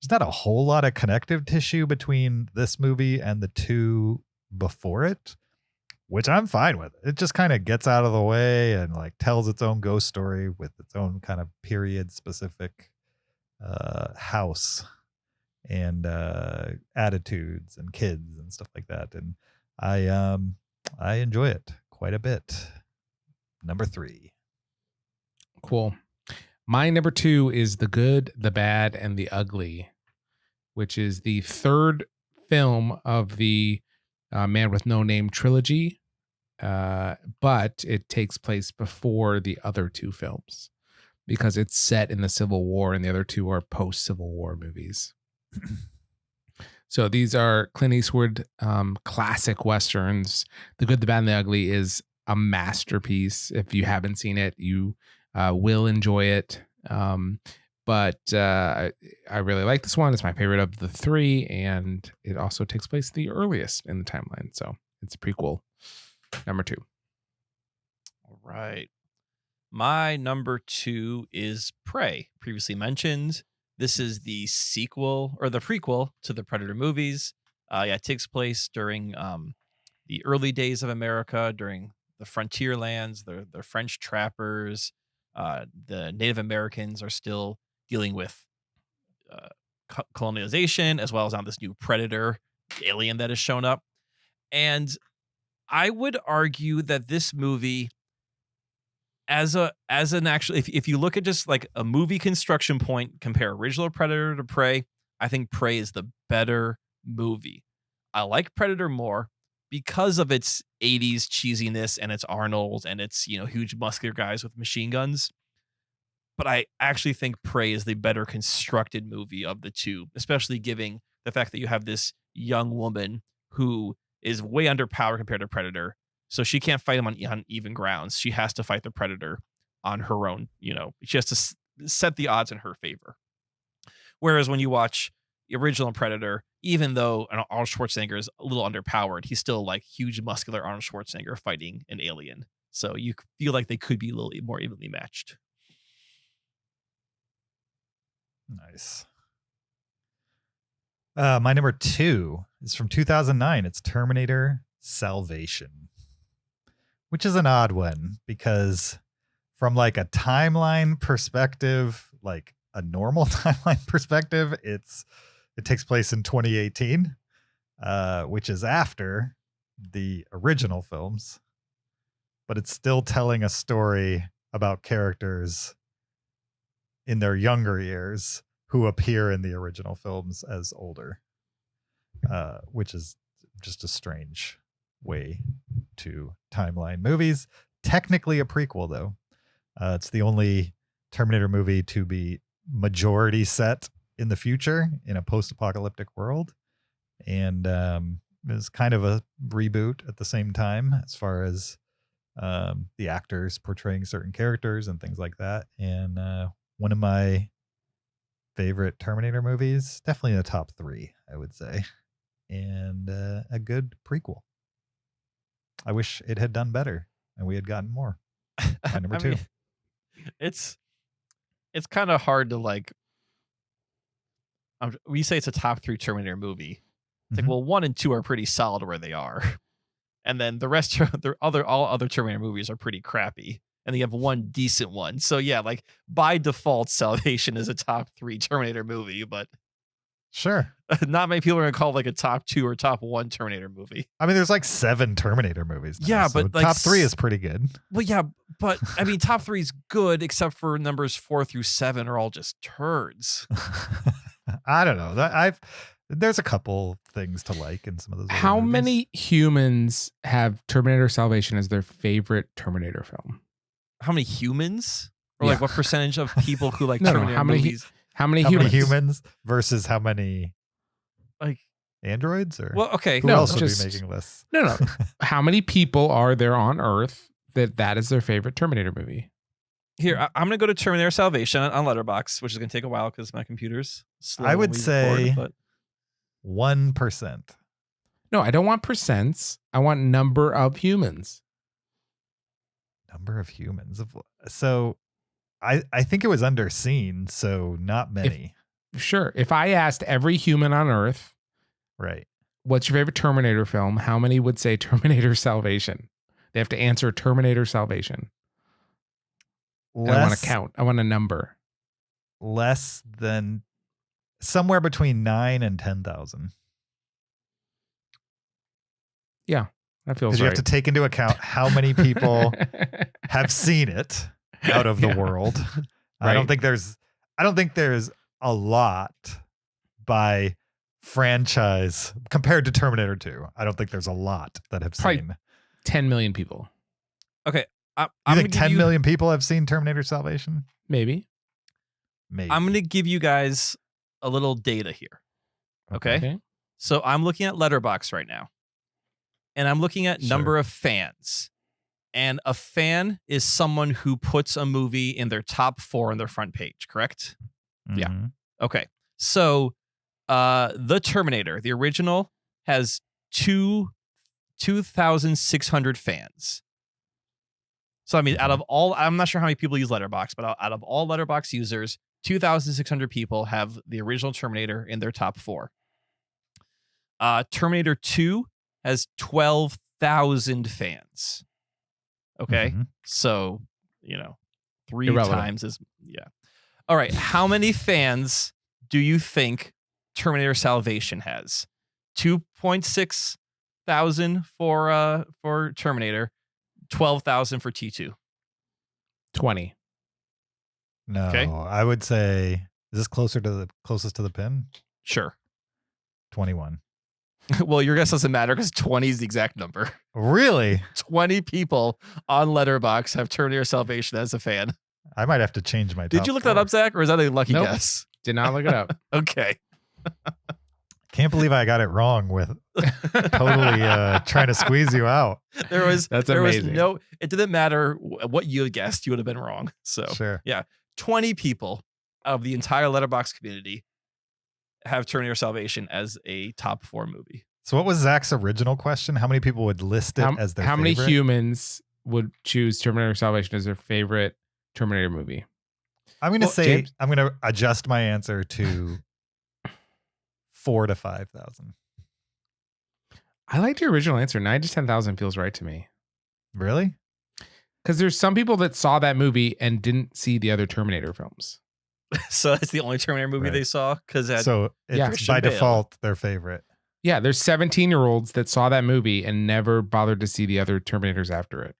There's not a whole lot of connective tissue between this movie and the 2 before it, which I'm fine with. It just kind of gets out of the way and like tells its own ghost story with its own kind of period specific house and attitudes and kids and stuff like that. And I enjoy it quite a bit. Number 3. Cool. My number 2 is The Good, the Bad, and the Ugly, which is the 3rd film of the Man with No Name trilogy. But it takes place before the other 2 films because it's set in the Civil War and the other 2 are post-Civil War movies. So these are Clint Eastwood classic Westerns. The Good, the Bad, and the Ugly is a masterpiece. If you haven't seen it, you will enjoy it. But I really like this one. It's my favorite of the 3, and it also takes place the earliest in the timeline. So it's a prequel. Number 2. All right. My number 2 is Prey, previously mentioned. This is the sequel or the prequel to the Predator movies. It takes place during the early days of America, during the frontier lands, the French trappers. The Native Americans are still dealing with colonization, as well as on this new predator alien that has shown up. And I would argue that this movie, as an actual, if you look at just like a movie construction point, compare original Predator to Prey, I think Prey is the better movie. I like Predator more because of its 80s cheesiness and its Arnold and its, huge muscular guys with machine guns. But I actually think Prey is the better constructed movie of the 2, especially given the fact that you have this young woman who is way underpowered compared to Predator. So she can't fight him on even grounds. She has to fight the Predator on her own. She has to set the odds in her favor. Whereas when you watch the original Predator, even though Arnold Schwarzenegger is a little underpowered, he's still like huge muscular Arnold Schwarzenegger fighting an alien. So you feel like they could be a little more evenly matched. Nice. My number 2 is from 2009. It's Terminator Salvation, which is an odd one because from like a timeline perspective, like a normal timeline perspective, it takes place in 2018, which is after the original films, but it's still telling a story about characters in their younger years who appear in the original films as older, which is just a strange way to timeline movies. Technically a prequel, though. It's the only Terminator movie to be majority set in the future in a post-apocalyptic world. And it's kind of a reboot at the same time as far as the actors portraying certain characters and things like that. And one of my favorite Terminator movies, definitely in the top 3, I would say. And a good prequel. I wish it had done better and we had gotten more. My number 2. It's kind of hard to like. We say it's a top 3 Terminator movie. It's like, well, 1 and 2 are pretty solid where they are, and then the rest all other Terminator movies are pretty crappy, and you have one decent one. So yeah, like by default, Salvation is a top 3 Terminator movie, but sure, not many people are gonna call it like a top 2 or top 1 Terminator movie. I mean, there's like 7 Terminator movies now, yeah, so but like top 3 is pretty good. Well, yeah, but I mean, top 3 is good, except for numbers 4 through 7 are all just turds. I don't know. There's a couple things to like in some of those. How movies. many humans have Terminator Salvation as their favorite Terminator film? How many humans? Or Yeah. like what percentage of people who like No, Terminator how many movies? How many How humans? many humans versus how many Like androids? Or well, okay. who no, else would just- be making lists? No. How many people are there on Earth that is their favorite Terminator movie? Here, I'm gonna go to Terminator Salvation on Letterboxd, which is gonna take a while because my computer's slow. I when would we say record, but 1%. No, I don't want percents. I want number of humans. Number of humans. So I think it was underseen, so not many. Sure. If I asked every human on Earth, Right. what's your favorite Terminator film? How many would say Terminator Salvation? They have to answer Terminator Salvation. And I want to count. I want a number. Less than somewhere between 9 and 10,000. Yeah, that feels Because you right. have to take into account how many people have seen it out of the Yeah. world. I Right. don't think there's a lot by franchise compared to Terminator 2. I don't think there's a lot that have Probably seen. 10 million people. okay. You I'm think gonna 10 give million people have seen Terminator Salvation? Maybe. Maybe. I'm gonna give you guys a little data here. Okay. So I'm looking at Letterboxd right now, and I'm looking at number Sure. of fans. And a fan is someone who puts a movie in their top 4 on their front page, correct? Yeah. Mhm. Okay. So The Terminator, the original, has 2,600 fans. So I mean, out of all, I'm not sure how many people use Letterboxd, but out of all Letterboxd users, 2,600 people have the original Terminator in their top 4. Terminator 2 has 12,000 fans. Okay. Mhm. So, 3 Irrelevant. times as, yeah. All right. How many fans do you think Terminator Salvation has? 2.6 thousand for Terminator, 12,000 for T2. 20. No, Okay. I would say, is this closest to the pin? Sure. 21. Well, your guess doesn't matter because 20 is the exact number. Really? 20 people on Letterboxd have Terminator Salvation as a fan. I might have to change my Did top you look that 4. up, Zach, or is that a lucky Nope. guess? Did not look it up. Okay. Can't believe I got it wrong with totally trying to squeeze you out. That's amazing. It didn't matter what you had guessed, you would have been wrong. So Sure. yeah, 20 people of the entire Letterboxd community have Terminator Salvation as a top 4 movie. So what was Zach's original question? How many people would list it as their How favorite? many humans would choose Terminator Salvation as their favorite Terminator movie? I'm going to say, James? I'm going to adjust my answer to 4,000 to 5,000. I liked your original answer. 9 to 10,000 feels right to me. Really? Because there's some people that saw that movie and didn't see the other Terminator films. So it's the only Terminator movie Right. they saw because So it's Yeah. by Christian Bale. default their favorite. Yeah, there's 17-year-olds that saw that movie and never bothered to see the other Terminators after it.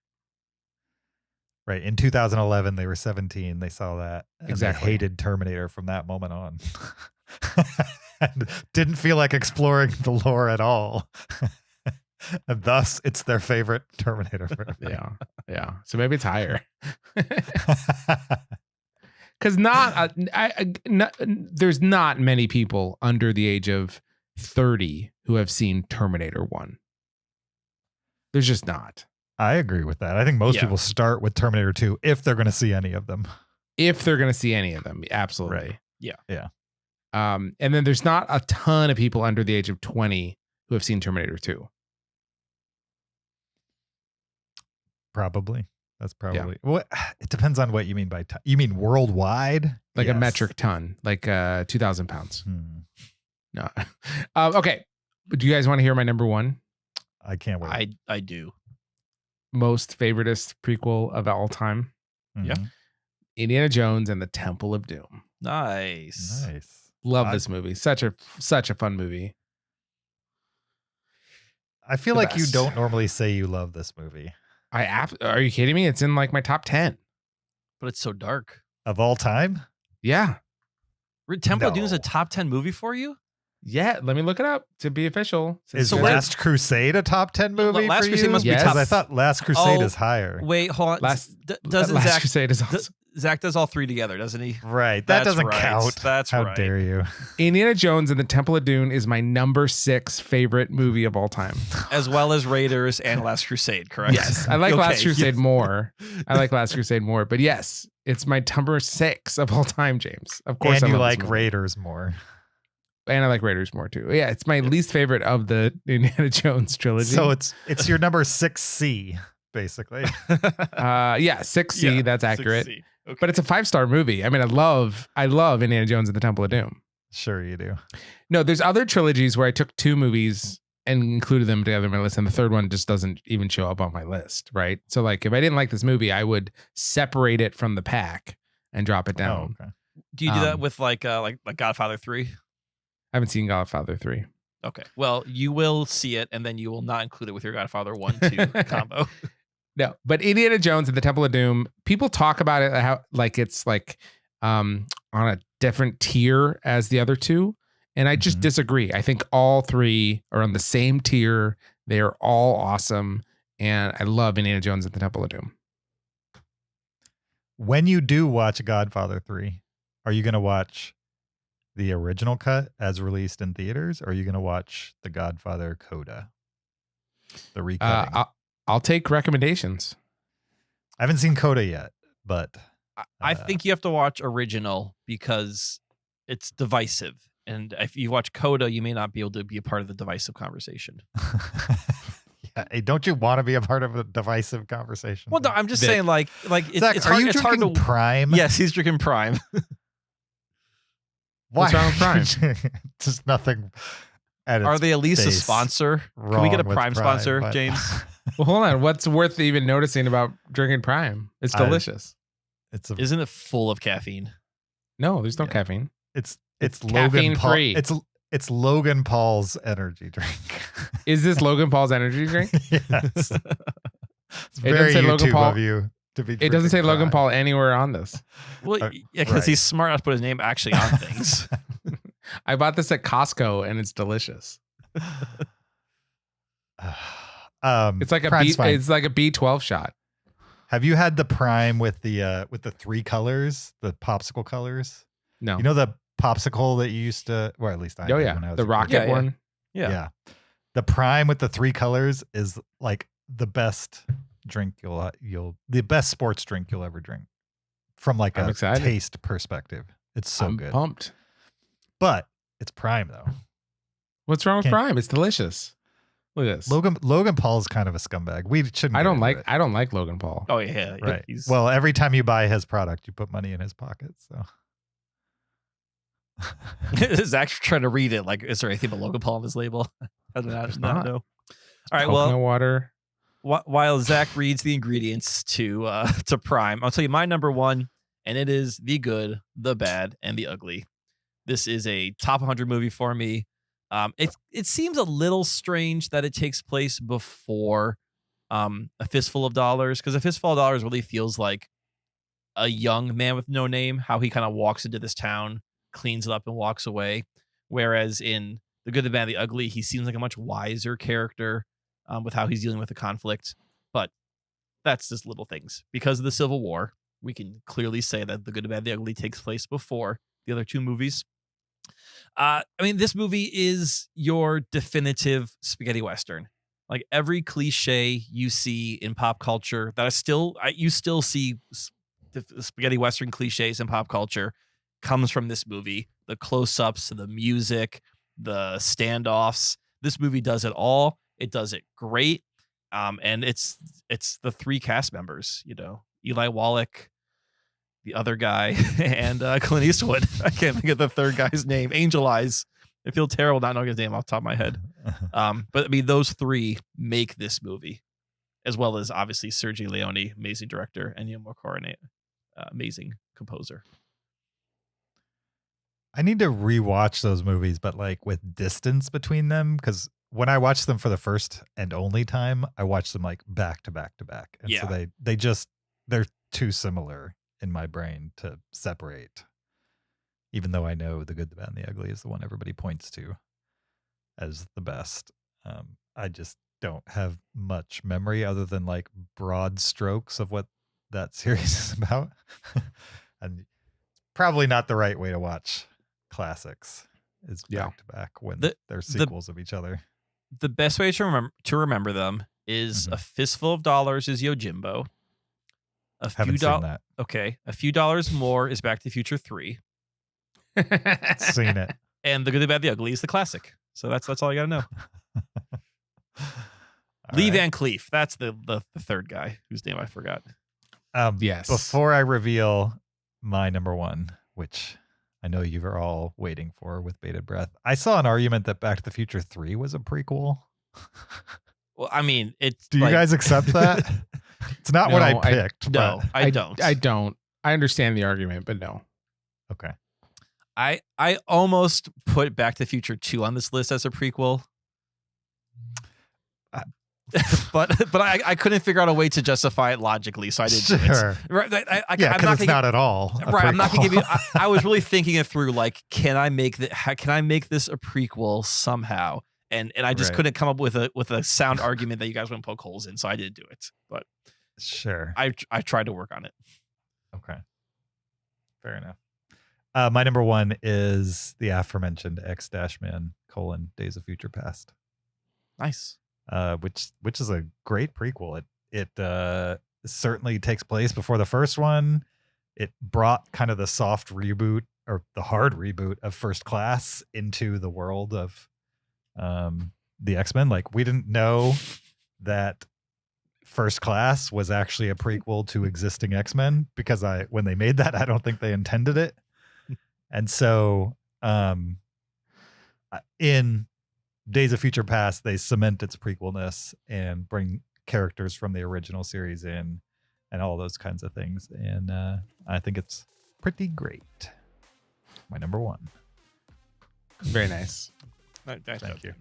Right. In 2011, they were 17. They saw that. And Exactly. They hated Terminator from that moment on. And didn't feel like exploring the lore at all. And thus, it's their favorite Terminator film. Yeah. So maybe it's higher. Because there's not many people under the age of 30 who have seen Terminator 1. There's just not. I agree with that. I think most Yeah. people start with Terminator 2 if they're going to see any of them. If they're going to see any of them, absolutely. Right. Yeah. And then there's not a ton of people under the age of 20 who have seen Terminator 2. Probably. That's probably what it depends on what you mean by you mean worldwide? Like a Yes. metric ton, like 2,000 pounds. No. Okay. Do you guys want to hear my number one I can't wait. I do. most favoritist prequel of all time? Yeah. Mhm. Indiana Jones and the Temple of Doom. Nice. Nice. Love this movie. Such a fun movie. I feel The like you best. don't normally say you love this movie. Are you kidding me? It's in like my top 10. But it's so dark. Of all time? Yeah. Temple of Doom is a No. top 10 movie for you? Yeah. Let me look it up to be official. Is So Last Crusade a top 10 movie Last for Crusade you? must be Because top- I thought Last Crusade Oh, is higher. Wait, hold on. Last Doesn't Last Zach Crusade is awesome. Zach does all three together, doesn't he? Right. That That's doesn't right. count. That's How right. dare you? Indiana Jones and the Temple of Doom is my number 6 favorite movie of all time. As well as Raiders and Last Crusade, correct? Yes, I like Okay, Last Crusade yes. more. I like Last Crusade more, but yes, it's my number 6 of all time, James. Of course, And I you love this like movie. Raiders more. And I like Raiders more too. Yeah, it's my least favorite of the Indiana Jones trilogy. So it's your number 6C, basically. yeah, 6C. Yeah, that's accurate. 6C. Okay. But it's a 5-star movie. I mean, I love Indiana Jones and the Temple of Doom. Sure you do. No, there's other trilogies where I took 2 movies and included them together in my list, and the third one just doesn't even show up on my list, right? So, like, if I didn't like this movie, I would separate it from the pack and drop it down. Oh, okay. Do you do that um, with like Godfather 3? I haven't seen Godfather 3. Okay. Well, you will see it, and then you will not include it with your Godfather 1-2 combo. No, but Indiana Jones and the Temple of Doom, people talk about it how like it's like on a different tier as the other two, and I just Mhm. disagree. I think all 3 are on the same tier. They are all awesome, and I love Indiana Jones and the Temple of Doom. When you do watch Godfather 3, are you going to watch the original cut as released in theaters, or are you going to watch the Godfather Coda? The recutting. I'll take recommendations. I haven't seen Coda yet, but I think you have to watch original because it's divisive. And if you watch Coda, you may not be able to be a part of the divisive conversation. yeah, hey, don't you want to be a part of a divisive conversation? Well, no, I'm just That- saying, like Zach, it's are hard. you It's hard drinking to. Prime? Yes, he's drinking Prime. What's wrong with Prime? Just nothing. Are they at least a base sponsor? Can we get a wrong with Prime Prime, sponsor, but- James? Well, hold on. What's worth even noticing about drinking Prime? It's delicious. It's a, Isn't it full of caffeine? No, there's no Yeah. caffeine. it's It's Logan caffeine Paul. free. It's Logan Paul's energy drink. Is this Logan Paul's energy drink? yes. It's It very doesn't say Logan YouTube Paul- of you to be. It doesn't say drinking Logan Prime. Paul anywhere on this. Well, Uh, yeah, because right. he's smart enough to put his name actually on things. I bought this at Costco and it's delicious. It's like a Prime's fine. it's like a B12 shot. Have you had the Prime with the 3 colors, the popsicle colors? No. You know the popsicle that you used to, or at least I Oh did yeah, when I was the a kid. rocket Yeah, yeah. one. Yeah. The Prime with the 3 colors is like the best drink the best sports drink you'll ever drink from like I'm a excited. taste perspective. It's so I'm good. pumped. But it's Prime though. What's wrong with Can't- Prime? It's delicious. Look at this. Logan Paul's kind of a scumbag. We shouldn't. I get don't into like it. I don't like Logan Paul. Oh yeah. Right. He's, Well, every time you buy his product, you put money in his pocket. So Zach's trying to read it. Like, is there anything but Logan Paul on this label? I do not not. know. All right. Coconut Well, water. while Zach reads the ingredients to Prime, I'll tell you my number one, and it is the good, the bad, and the ugly. This is a top 100 movie for me. It seems a little strange that it takes place before A Fistful of Dollars, because A Fistful of Dollars really feels like a young man with no name, how he kind of walks into this town, cleans it up, and walks away. Whereas in The Good, the Bad, and the Ugly, he seems like a much wiser character with how he's dealing with the conflict. But that's just little things. Because of the Civil War, we can clearly say that The Good, the Bad, and the Ugly takes place before the other two movies. I mean, this movie is your definitive spaghetti western. Like every cliche you see in pop culture you still see the spaghetti western cliches in pop culture comes from this movie. The close-ups, the music, the standoffs. This movie does it all. It does it great. And it's the 3 cast members, Eli Wallach, the other guy, and Clint Eastwood. I can't think of the third guy's name. Angel Eyes. I feel terrible not knowing his name off the top of my head. But I mean, those 3 make this movie, as well as obviously Sergio Leone, amazing director, and Ennio Morricone, amazing composer. I need to rewatch those movies, but like with distance between them, because when I watched them for the first and only time, I watched them like back to back to back, and so they're too similar in my brain to separate. Even though I know The Good, the Bad, and the Ugly is the one everybody points to as the best, I just don't have much memory other than like broad strokes of what that series is about, and probably not the right way to watch classics is back to back when they're sequels of each other. The best way to remember them is A Fistful of Dollars is Yojimbo. Haven't seen that. Okay, A Few Dollars More is Back to the Future 3. Seen it. And The Good, the Bad, the Ugly is the classic. So that's all you got to know. Lee Van Cleef. That's the third guy whose name I forgot. Yes. Before I reveal my number one, which I know you are all waiting for with bated breath, I saw an argument that Back to the Future 3 was a prequel. Well, I mean, do you guys accept that? It's not what I picked. No, I don't. I don't. I understand the argument, but no. Okay. I almost put Back to the Future 2 on this list as a prequel. But I couldn't figure out a way to justify it logically, so I didn't do it. Right, because it's not at all a right. prequel. I'm not gonna give you. I was really thinking it through. Like, can I make this a prequel somehow? And I just couldn't come up with a sound argument that you guys wouldn't poke holes in, so I didn't do it. But sure, I tried to work on it. Okay, fair enough. My number one is the aforementioned X-Man: Days of Future Past. Nice. Which is a great prequel. It certainly takes place before the first one. It brought kind of the soft reboot or the hard reboot of First Class into the world of the X-Men. Like, we didn't know that First Class was actually a prequel to existing X-Men, because when they made that, I don't think they intended it. And so in Days of Future Past, they cement its prequelness and bring characters from the original series in and all those kinds of things. And I think it's pretty great. My number one. Very nice. Thank you.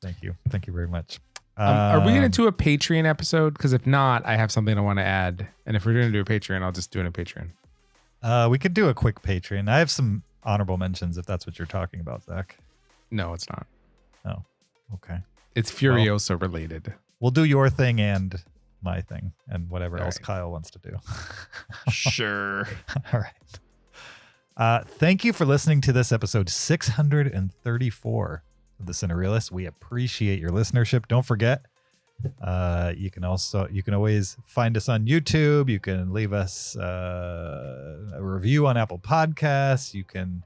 Thank you. Thank you very much. Are we going to do a Patreon episode? Because if not, I have something I want to add. And if we're going to do a Patreon, I'll just do it on Patreon. We could do a quick Patreon. I have some honorable mentions if that's what you're talking about, Zach. No, it's not. Oh, okay. It's Furiosa related. We'll do your thing and my thing and whatever All else right. Kyle wants to do. Sure. All right. Thank you for listening to this episode 634 of the Cinereelists. We appreciate your listenership. Don't forget, you can always find us on YouTube. You can leave us a review on Apple Podcasts. You can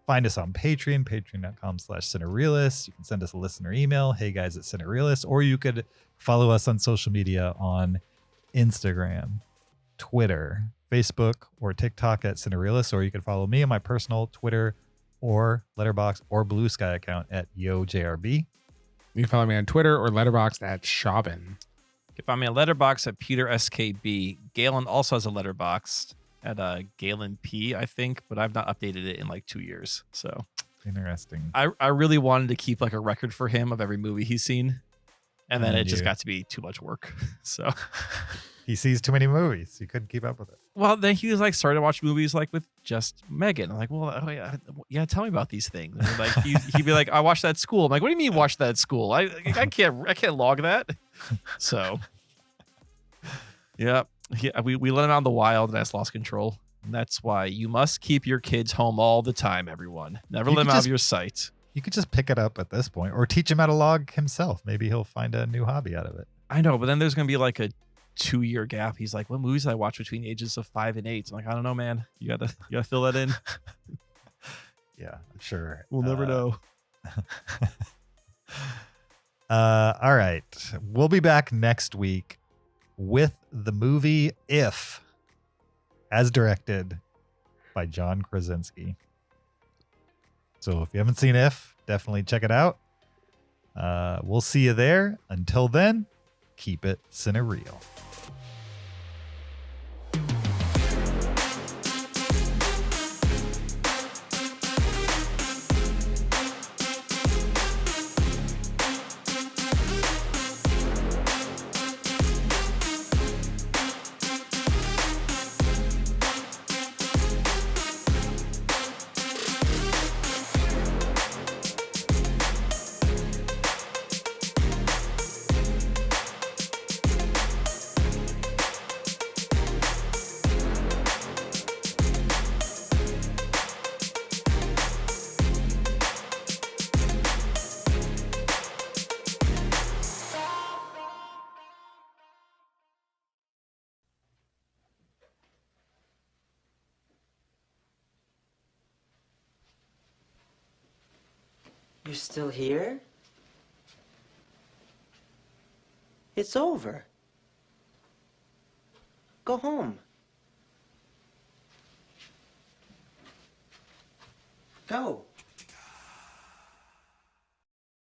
find us on Patreon, patreon.com/Cinereelists. You can send us a listener email, heyguys@Cinereelists, or you could follow us on social media on Instagram, Twitter, Facebook, or TikTok at Cinereelists, or you can follow me on my personal Twitter or Letterboxd or Blue Sky account at YoJRB. You can follow me on Twitter or Letterboxd at Chauvin. You can find me on Letterboxd at Peter SKB. Galen also has a Letterboxd at Galen P, I think, but I've not updated it in like 2 years. So interesting. I really wanted to keep like a record for him of every movie he's seen, and then it just got to be too much work. So he sees too many movies. He couldn't keep up with it. Well, then he was like started to watch movies like with just Megan. I'm like, well, oh, yeah, tell me about these things. And like he'd be like, I watched that at school. I'm like, what do you mean watch that at school? I can't log that. So yeah, we let him out in the wild and that's lost control. And that's why you must keep your kids home all the time, everyone. Never let them out of your sight. You could just pick it up at this point or teach him how to log himself. Maybe he'll find a new hobby out of it. I know, but then there's going to be like a 2-year gap. He's like, what movies did I watch between the ages of 5 and 8? I'm like, I don't know, man. You gotta fill that in. Yeah, I'm sure. We'll never know. All right. We'll be back next week with the movie If, as directed by John Krasinski. So if you haven't seen If, definitely check it out. We'll see you there. Until then, keep it cinereal. You're still here? It's over. Go home. Go.